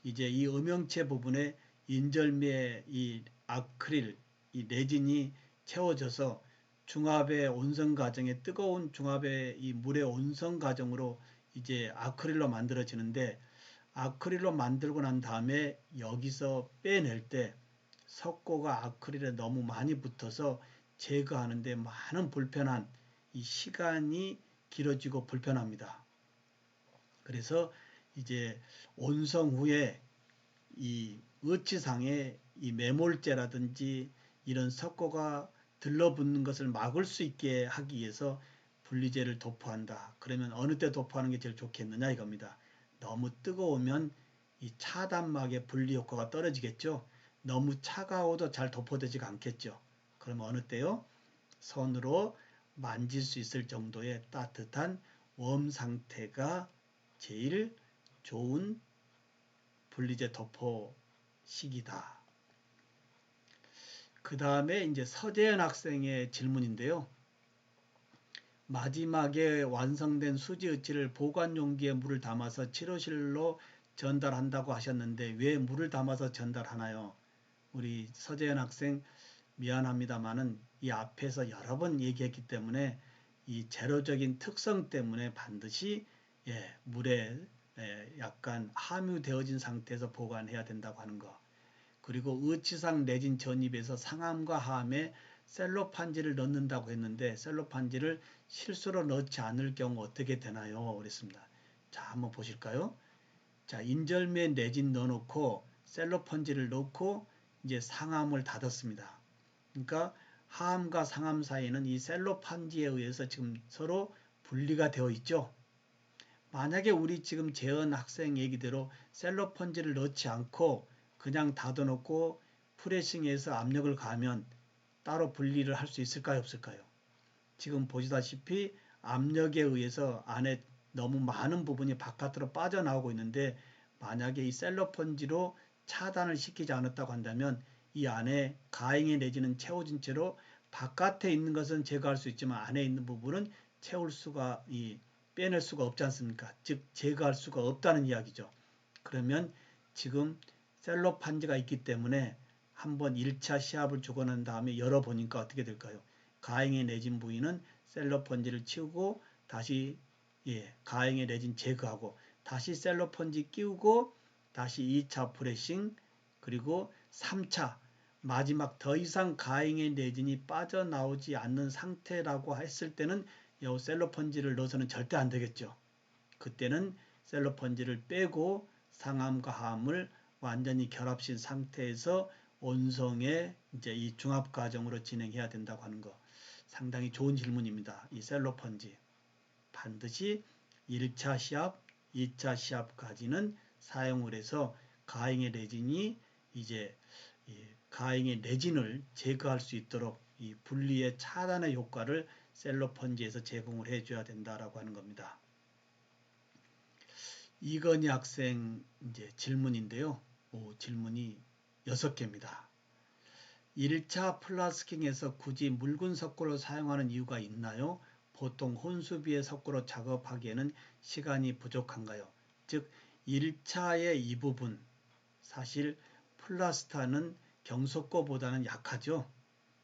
이제 이 음영체 부분에 인절미의 이 아크릴, 이 레진이 채워져서 중압의 온성 과정에 뜨거운 중압의 이 물의 온성 과정으로 이제 아크릴로 만들어지는데 아크릴로 만들고 난 다음에 여기서 빼낼 때 석고가 아크릴에 너무 많이 붙어서 제거하는데 많은 불편한 이 시간이 길어지고 불편합니다. 그래서 이제 온성 후에 이 어치상에 이 매몰제라든지 이런 석고가 들러붙는 것을 막을 수 있게 하기 위해서 분리제를 도포한다. 그러면 어느 때 도포하는 게 제일 좋겠느냐 이겁니다. 너무 뜨거우면 이 차단막의 분리 효과가 떨어지겠죠. 너무 차가워도 잘 도포되지가 않겠죠. 그러면 어느 때요? 손으로 만질 수 있을 정도의 따뜻한 웜 상태가 제일 좋은 분리제 도포 시기다. 그 다음에 이제 서재현 학생의 질문인데요. 마지막에 완성된 수지 의치를 보관 용기에 물을 담아서 치료실로 전달한다고 하셨는데 왜 물을 담아서 전달하나요? 우리 서재현 학생 미안합니다만은 이 앞에서 여러 번 얘기했기 때문에 이 제로적인 특성 때문에 반드시 물에 약간 함유되어진 상태에서 보관해야 된다고 하는 거. 그리고 의치상 레진 전입에서 상함과 하함에 셀로판지를 넣는다고 했는데 셀로판지를 실수로 넣지 않을 경우 어떻게 되나요? 그랬습니다. 자, 한번 보실까요? 자, 인절미에 레진 넣어놓고 셀로판지를 넣고 이제 상함을 닫았습니다. 그러니까 하함과 상함 사이에는 이 셀로판지에 의해서 지금 서로 분리가 되어 있죠. 만약에 우리 지금 재현 학생 얘기대로 셀로판지를 넣지 않고 그냥 닫아놓고 프레싱해서 압력을 가하면 따로 분리를 할 수 있을까요? 없을까요? 지금 보시다시피 압력에 의해서 안에 너무 많은 부분이 바깥으로 빠져나오고 있는데 만약에 이 셀로판지로 차단을 시키지 않았다고 한다면 이 안에 가행에 내지는 채워진 채로 바깥에 있는 것은 제거할 수 있지만 안에 있는 부분은 채울 수가 빼낼 수가 없지 않습니까? 즉 제거할 수가 없다는 이야기죠. 그러면 지금 셀로판지가 있기 때문에 한번 1차 시합을 주고 난 다음에 열어보니까 어떻게 될까요? 가행에 내진 부위는 셀로판지를 치우고 다시 가행에 내진 제거하고 다시 셀로판지 끼우고 다시 2차 프레싱 그리고 3차 마지막 더 이상 가행의 내진이 빠져나오지 않는 상태라고 했을 때는 이 셀로판지를 넣어서는 절대 안 되겠죠. 그때는 셀로판지를 빼고 상함과 하함을 완전히 결합신 상태에서 온성의 이제 이 중합 과정으로 진행해야 된다고 하는 거 상당히 좋은 질문입니다. 이 셀로판지 반드시 1차 시합, 2차 시합까지는 사용을 해서 가행의 레진이 이제 가행의 레진을 제거할 수 있도록 이 분리의 차단의 효과를 셀로판지에서 제공을 해줘야 된다라고 하는 겁니다. 이건희 학생 이제 질문인데요. 질문이 6개입니다. 1차 플라스킹에서 굳이 묽은 석고를 사용하는 이유가 있나요? 보통 혼수비의 석고로 작업하기에는 시간이 부족한가요? 즉 1차의 이 부분 사실 플라스타는 경석고보다는 약하죠.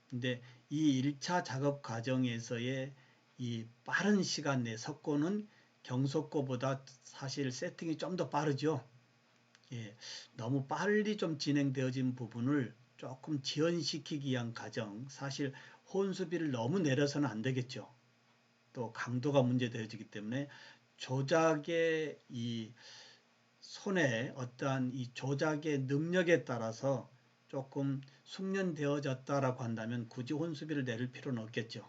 근데 이 1차 작업 과정에서의 이 빠른 시간 내 석고는 경석고보다 사실 세팅이 좀 더 빠르죠. 너무 빨리 좀 진행되어진 부분을 조금 지연시키기 위한 과정, 사실 혼수비를 너무 내려서는 안 되겠죠. 또 강도가 문제되어지기 때문에 조작의 이 손에 어떠한 이 조작의 능력에 따라서 조금 숙련되어졌다라고 한다면 굳이 혼수비를 내릴 필요는 없겠죠.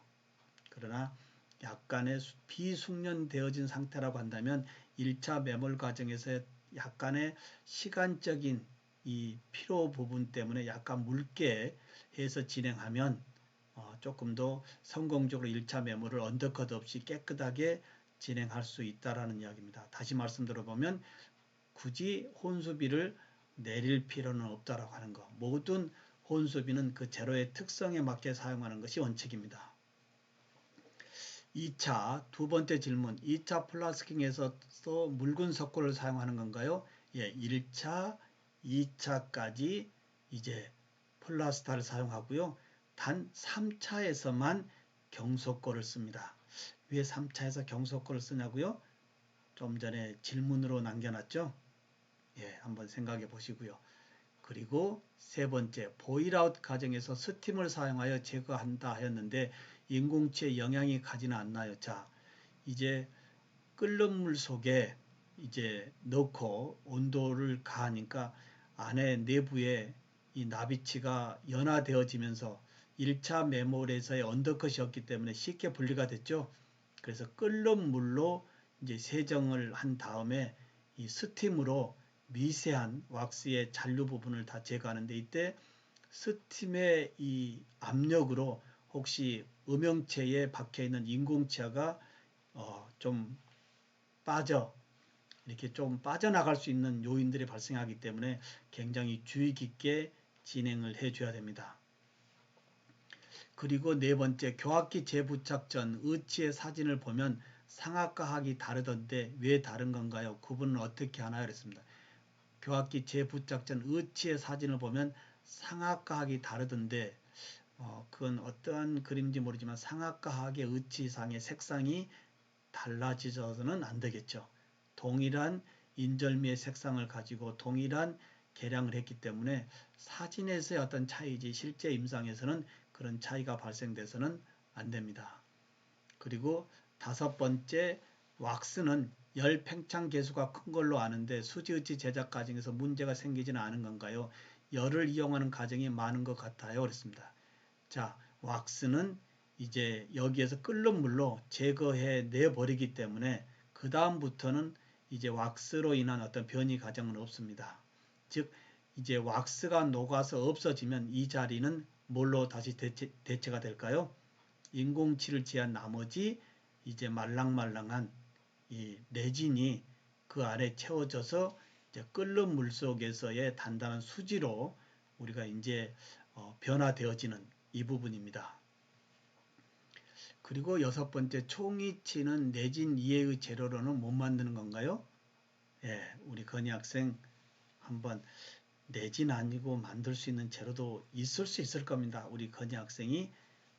그러나 약간의 비숙련되어진 상태라고 한다면 1차 매몰 과정에서 약간의 시간적인 이 피로 부분 때문에 약간 묽게 해서 진행하면 조금 더 성공적으로 1차 매몰을 언더컷 없이 깨끗하게 진행할 수 있다라는 이야기입니다. 다시 말씀드려보면 굳이 혼수비를 내릴 필요는 없다라고 하는 거. 모든 혼수비는 그 재료의 특성에 맞게 사용하는 것이 원칙입니다. 2차 두 번째 질문. 2차 플라스킹에서도 묽은 석고를 사용하는 건가요? 1차, 2차까지 이제 플라스타를 사용하고요. 단 3차에서만 경소골을 씁니다. 왜 3차에서 경소골을 쓰냐고요? 좀 전에 질문으로 남겨놨죠? 예, 한번 생각해 보시고요. 그리고 세 번째, 보일아웃 과정에서 스팀을 사용하여 제거한다 하였는데 인공치에 영향이 가지는 않나요? 자, 이제 끓는 물 속에 이제 넣고 온도를 가하니까 안에 내부에 이 나비치가 연화되어지면서 1차 메몰에서의 언더컷이었기 때문에 쉽게 분리가 됐죠. 그래서 끓는 물로 이제 세정을 한 다음에 이 스팀으로 미세한 왁스의 잔류 부분을 다 제거하는데 이때 스팀의 이 압력으로 혹시 음영체에 박혀 있는 인공치아가 좀 이렇게 좀 빠져나갈 수 있는 요인들이 발생하기 때문에 굉장히 주의 깊게 진행을 해줘야 됩니다. 그리고 네 번째, 교학기 재부착 전 의치의 사진을 보면 상악과 학이 다르던데 왜 다른 건가요? 구분은 어떻게 하나요? 그랬습니다. 교학기 재부착 전 의치의 사진을 보면 상악과 학이 다르던데 그건 어떤 그림인지 모르지만 상악과 학의 의치상의 색상이 달라지서는 안 되겠죠. 동일한 인절미의 색상을 가지고 동일한 개량을 했기 때문에 사진에서의 어떤 차이지 실제 임상에서는 그런 차이가 발생돼서는 안 됩니다. 그리고 다섯 번째, 왁스는 열 팽창 계수가 큰 걸로 아는데 수지의치 제작 과정에서 문제가 생기지는 않은 건가요? 열을 이용하는 과정이 많은 것 같아요. 그랬습니다. 자, 왁스는 이제 여기에서 끓는 물로 제거해 내버리기 때문에 그 다음부터는 이제 왁스로 인한 어떤 변이 과정은 없습니다. 즉 이제 왁스가 녹아서 없어지면 이 자리는 뭘로 다시 대체가 될까요? 인공치를 제한 나머지 이제 말랑말랑한 이 레진이 그 안에 채워져서 이제 끓는 물 속에서의 단단한 수지로 우리가 이제 변화되어지는 이 부분입니다. 그리고 여섯 번째, 총이치는 내진 이해의 재료로는 못 만드는 건가요? 예, 우리 건희 학생 한번 내진 아니고 만들 수 있는 재료도 있을 수 있을 겁니다. 우리 건희 학생이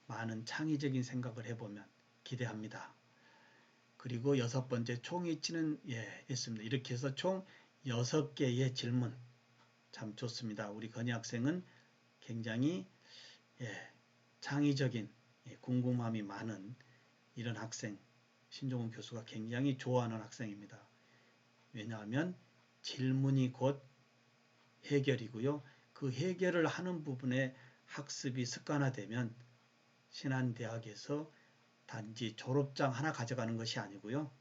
많은 창의적인 생각을 해보면 기대합니다. 그리고 여섯 번째, 총이치는 있습니다. 이렇게 해서 총 6개의 질문 참 좋습니다. 우리 건희 학생은 굉장히 창의적인 궁금함이 많은 이런 학생, 신종훈 교수가 굉장히 좋아하는 학생입니다. 왜냐하면 질문이 곧 해결이고요. 그 해결을 하는 부분에 학습이 습관화되면 신한대학에서 단지 졸업장 하나 가져가는 것이 아니고요.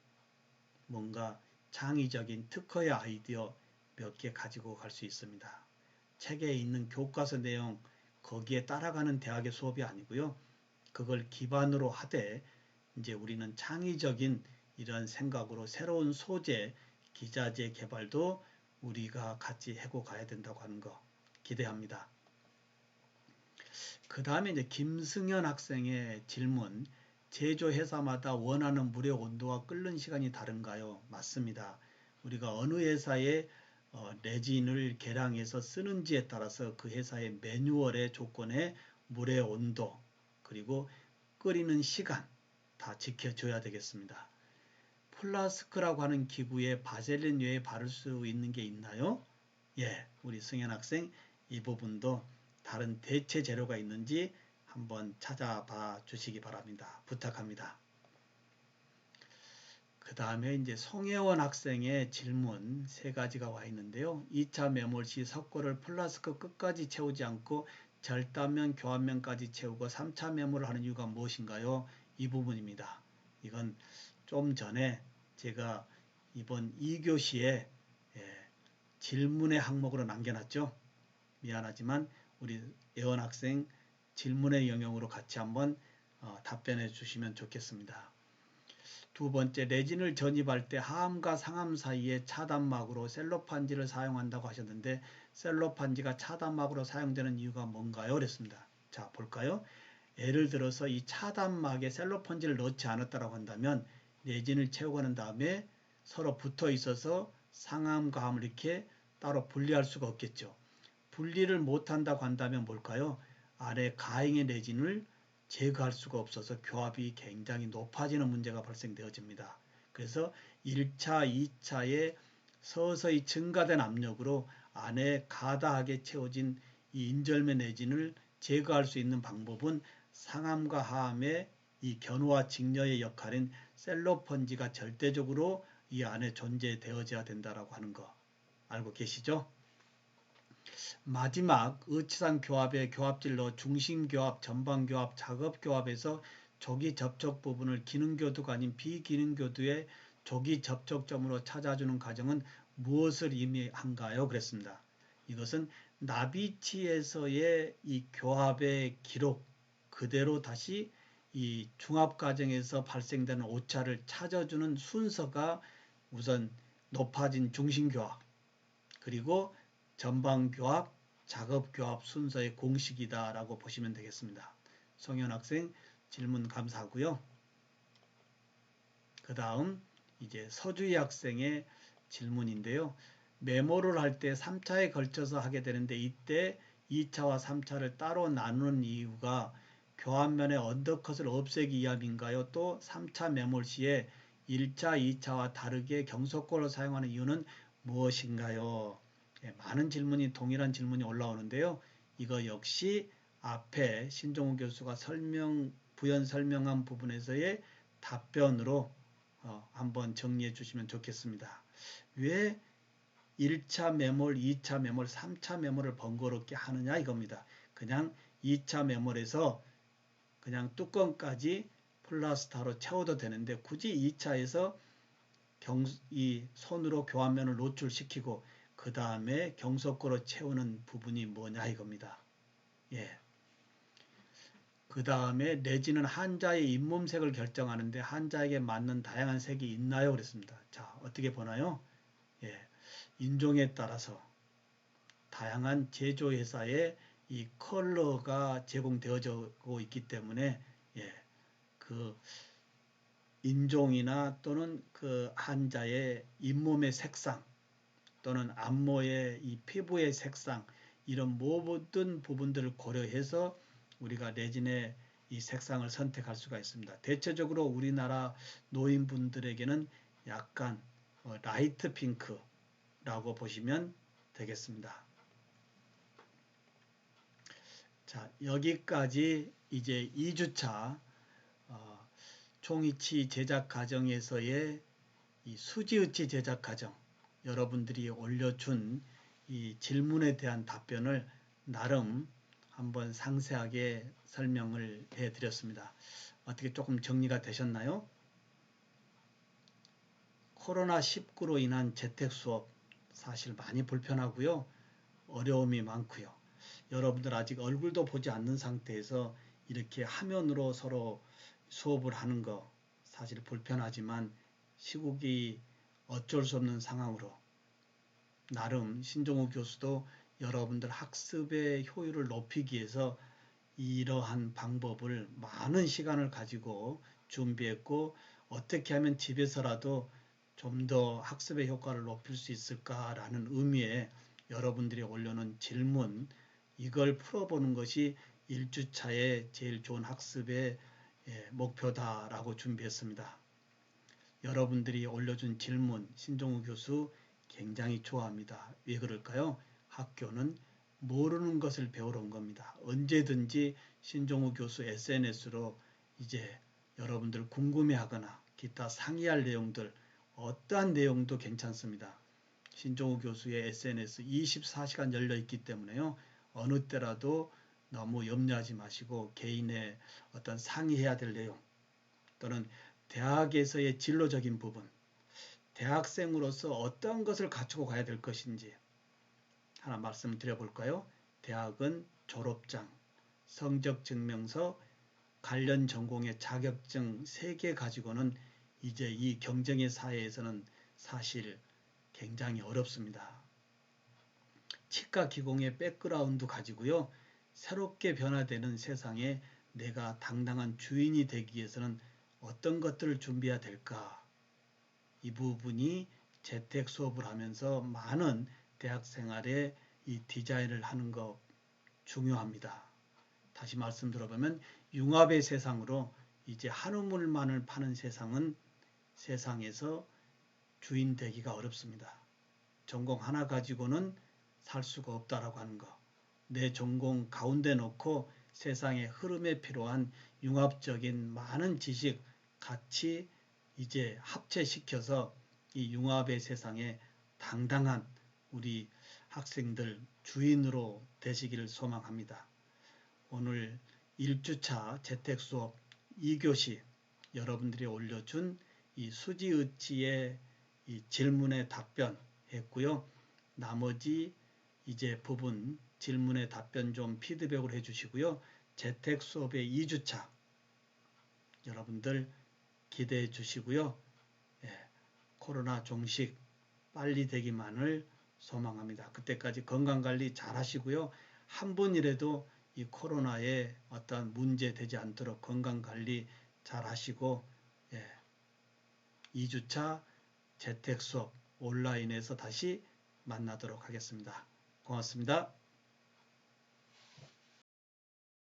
뭔가 창의적인 특허의 아이디어 몇 개 가지고 갈 수 있습니다. 책에 있는 교과서 내용 거기에 따라가는 대학의 수업이 아니고요. 그걸 기반으로 하되 이제 우리는 창의적인 이런 생각으로 새로운 소재, 기자재 개발도 우리가 같이 해고 가야 된다고 하는 거 기대합니다. 그 다음에 이제 김승현 학생의 질문, 제조회사마다 원하는 물의 온도와 끓는 시간이 다른가요? 맞습니다. 우리가 어느 회사에 레진을 개량해서 쓰는지에 따라서 그 회사의 매뉴얼의 조건에 물의 온도 그리고 끓이는 시간 다 지켜줘야 되겠습니다. 플라스크라고 하는 기구에 바셀린 외에 바를 수 있는 게 있나요? 예, 우리 승현 학생 이 부분도 다른 대체 재료가 있는지 한번 찾아봐 주시기 바랍니다. 부탁합니다. 그 다음에 이제 송혜원 학생의 질문 세 가지가 와 있는데요. 2차 매몰 시 석고를 플라스크 끝까지 채우지 않고 절단면, 교환면까지 채우고 3차 매몰을 하는 이유가 무엇인가요? 이 부분입니다. 이건 좀 전에 제가 이번 2교시에 질문의 항목으로 남겨놨죠. 미안하지만 우리 예원 학생 질문의 영역으로 같이 한번 답변해 주시면 좋겠습니다. 두 번째, 레진을 전입할 때 하암과 상암 사이에 차단막으로 셀로판지를 사용한다고 하셨는데 셀로판지가 차단막으로 사용되는 이유가 뭔가요? 그랬습니다. 자, 볼까요? 예를 들어서 이 차단막에 셀로판지를 넣지 않았다고 한다면 레진을 채우고 난 다음에 서로 붙어 있어서 상암과 함을 이렇게 따로 분리할 수가 없겠죠. 분리를 못한다고 한다면 뭘까요? 안에 가행의 내진을 제거할 수가 없어서 교합이 굉장히 높아지는 문제가 발생되어집니다. 그래서 1차, 2차에 서서히 증가된 압력으로 안에 가다하게 채워진 이 인절미 내진을 제거할 수 있는 방법은 상함과 하함의 이 견우와 직녀의 역할인 셀로펀지가 절대적으로 이 안에 존재되어져야 된다라고 하는 거 알고 계시죠? 마지막 의치상 교합의 교합질로 중심교합, 전방교합, 작업교합에서 조기 접촉 부분을 기능교두가 아닌 비기능교두의 조기 접촉점으로 찾아주는 과정은 무엇을 의미한가요? 그랬습니다. 이것은 나비치에서의 이 교합의 기록 그대로 다시 이 중합 과정에서 발생되는 오차를 찾아주는 순서가 우선 높아진 중심교합 그리고 전방교합, 작업교합 순서의 공식이다라고 보시면 되겠습니다. 송현 학생 질문 감사하고요. 그 다음 이제 서주희 학생의 질문인데요. 메모를 할 때 3차에 걸쳐서 하게 되는데 이때 2차와 3차를 따로 나누는 이유가 교합면의 언더컷을 없애기 위함인가요? 또 3차 메모를 시에 1차, 2차와 다르게 경속골을 사용하는 이유는 무엇인가요? 많은 질문이 동일한 질문이 올라오는데요. 이거 역시 앞에 신종우 교수가 부연 설명한 부분에서의 답변으로 한번 정리해 주시면 좋겠습니다. 왜 1차 메몰, 2차 메몰, 3차 메몰을 번거롭게 하느냐 이겁니다. 그냥 2차 메몰에서 그냥 뚜껑까지 플라스타로 채워도 되는데 굳이 2차에서 이 손으로 교환면을 노출시키고 그 다음에 경속고로 채우는 부분이 뭐냐 이겁니다. 예. 그 다음에 내지는 한자의 잇몸색을 결정하는데 한자에게 맞는 다양한 색이 있나요? 그랬습니다. 자, 어떻게 보나요? 예. 인종에 따라서 다양한 제조회사의 이 컬러가 제공되어지고 있기 때문에 예. 그 인종이나 또는 그 한자의 잇몸의 색상 또는 안모의 이 피부의 색상 이런 모든 부분들을 고려해서 우리가 레진의 이 색상을 선택할 수가 있습니다. 대체적으로 우리나라 노인분들에게는 약간 라이트 핑크라고 보시면 되겠습니다. 자, 여기까지 이제 2주차 총이치 제작 과정에서의 이 수지의치 제작 과정 여러분들이 올려준 이 질문에 대한 답변을 나름 한번 상세하게 설명을 해 드렸습니다. 어떻게 조금 정리가 되셨나요? 코로나19로 인한 재택 수업 사실 많이 불편하고요. 어려움이 많고요. 여러분들 아직 얼굴도 보지 않는 상태에서 이렇게 화면으로 서로 수업을 하는 거 사실 불편하지만 시국이 어쩔 수 없는 상황으로 나름 신종우 교수도 여러분들 학습의 효율을 높이기 위해서 이러한 방법을 많은 시간을 가지고 준비했고 어떻게 하면 집에서라도 좀 더 학습의 효과를 높일 수 있을까라는 의미에 여러분들이 올려놓은 질문 이걸 풀어보는 것이 1주차의 제일 좋은 학습의 목표다라고 준비했습니다. 여러분들이 올려준 질문 신종우 교수 굉장히 좋아합니다. 왜 그럴까요? 학교는 모르는 것을 배우러 온 겁니다. 언제든지 신종우 교수 SNS로 이제 여러분들 궁금해하거나 기타 상의할 내용들 어떠한 내용도 괜찮습니다. 신종우 교수의 SNS 24시간 열려 있기 때문에요. 어느 때라도 너무 염려하지 마시고 개인의 어떤 상의해야 될 내용 또는 대학에서의 진로적인 부분 대학생으로서 어떤 것을 갖추고 가야 될 것인지 하나 말씀드려볼까요? 대학은 졸업장, 성적증명서, 관련 전공의 자격증 3개 가지고는 이제 이 경쟁의 사회에서는 사실 굉장히 어렵습니다. 치과 기공의 백그라운드 가지고요. 새롭게 변화되는 세상에 내가 당당한 주인이 되기 위해서는 어떤 것들을 준비해야 될까? 이 부분이 재택 수업을 하면서 많은 대학 생활의 이 디자인을 하는 거 중요합니다. 다시 말씀 들어보면 융합의 세상으로 이제 한우물만을 파는 세상은 세상에서 주인 되기가 어렵습니다. 전공 하나 가지고는 살 수가 없다라고 하는 거. 내 전공 가운데 놓고 세상의 흐름에 필요한 융합적인 많은 지식 같이 이제 합체시켜서 이 융합의 세상에 당당한 우리 학생들 주인으로 되시기를 소망합니다. 오늘 1주차 재택수업 2교시 여러분들이 올려준 이 수지의치의 이 질문에 답변했고요. 나머지 이제 부분 질문에 답변 좀 피드백을 해주시고요. 재택수업의 2주차 여러분들 기대해 주시고요. 예, 코로나 종식 빨리 되기만을 소망합니다. 그때까지 건강관리 잘 하시고요. 한 분이라도 이 코로나에 어떤 문제 되지 않도록 건강관리 잘 하시고 2주차 재택수업 온라인에서 다시 만나도록 하겠습니다. 고맙습니다.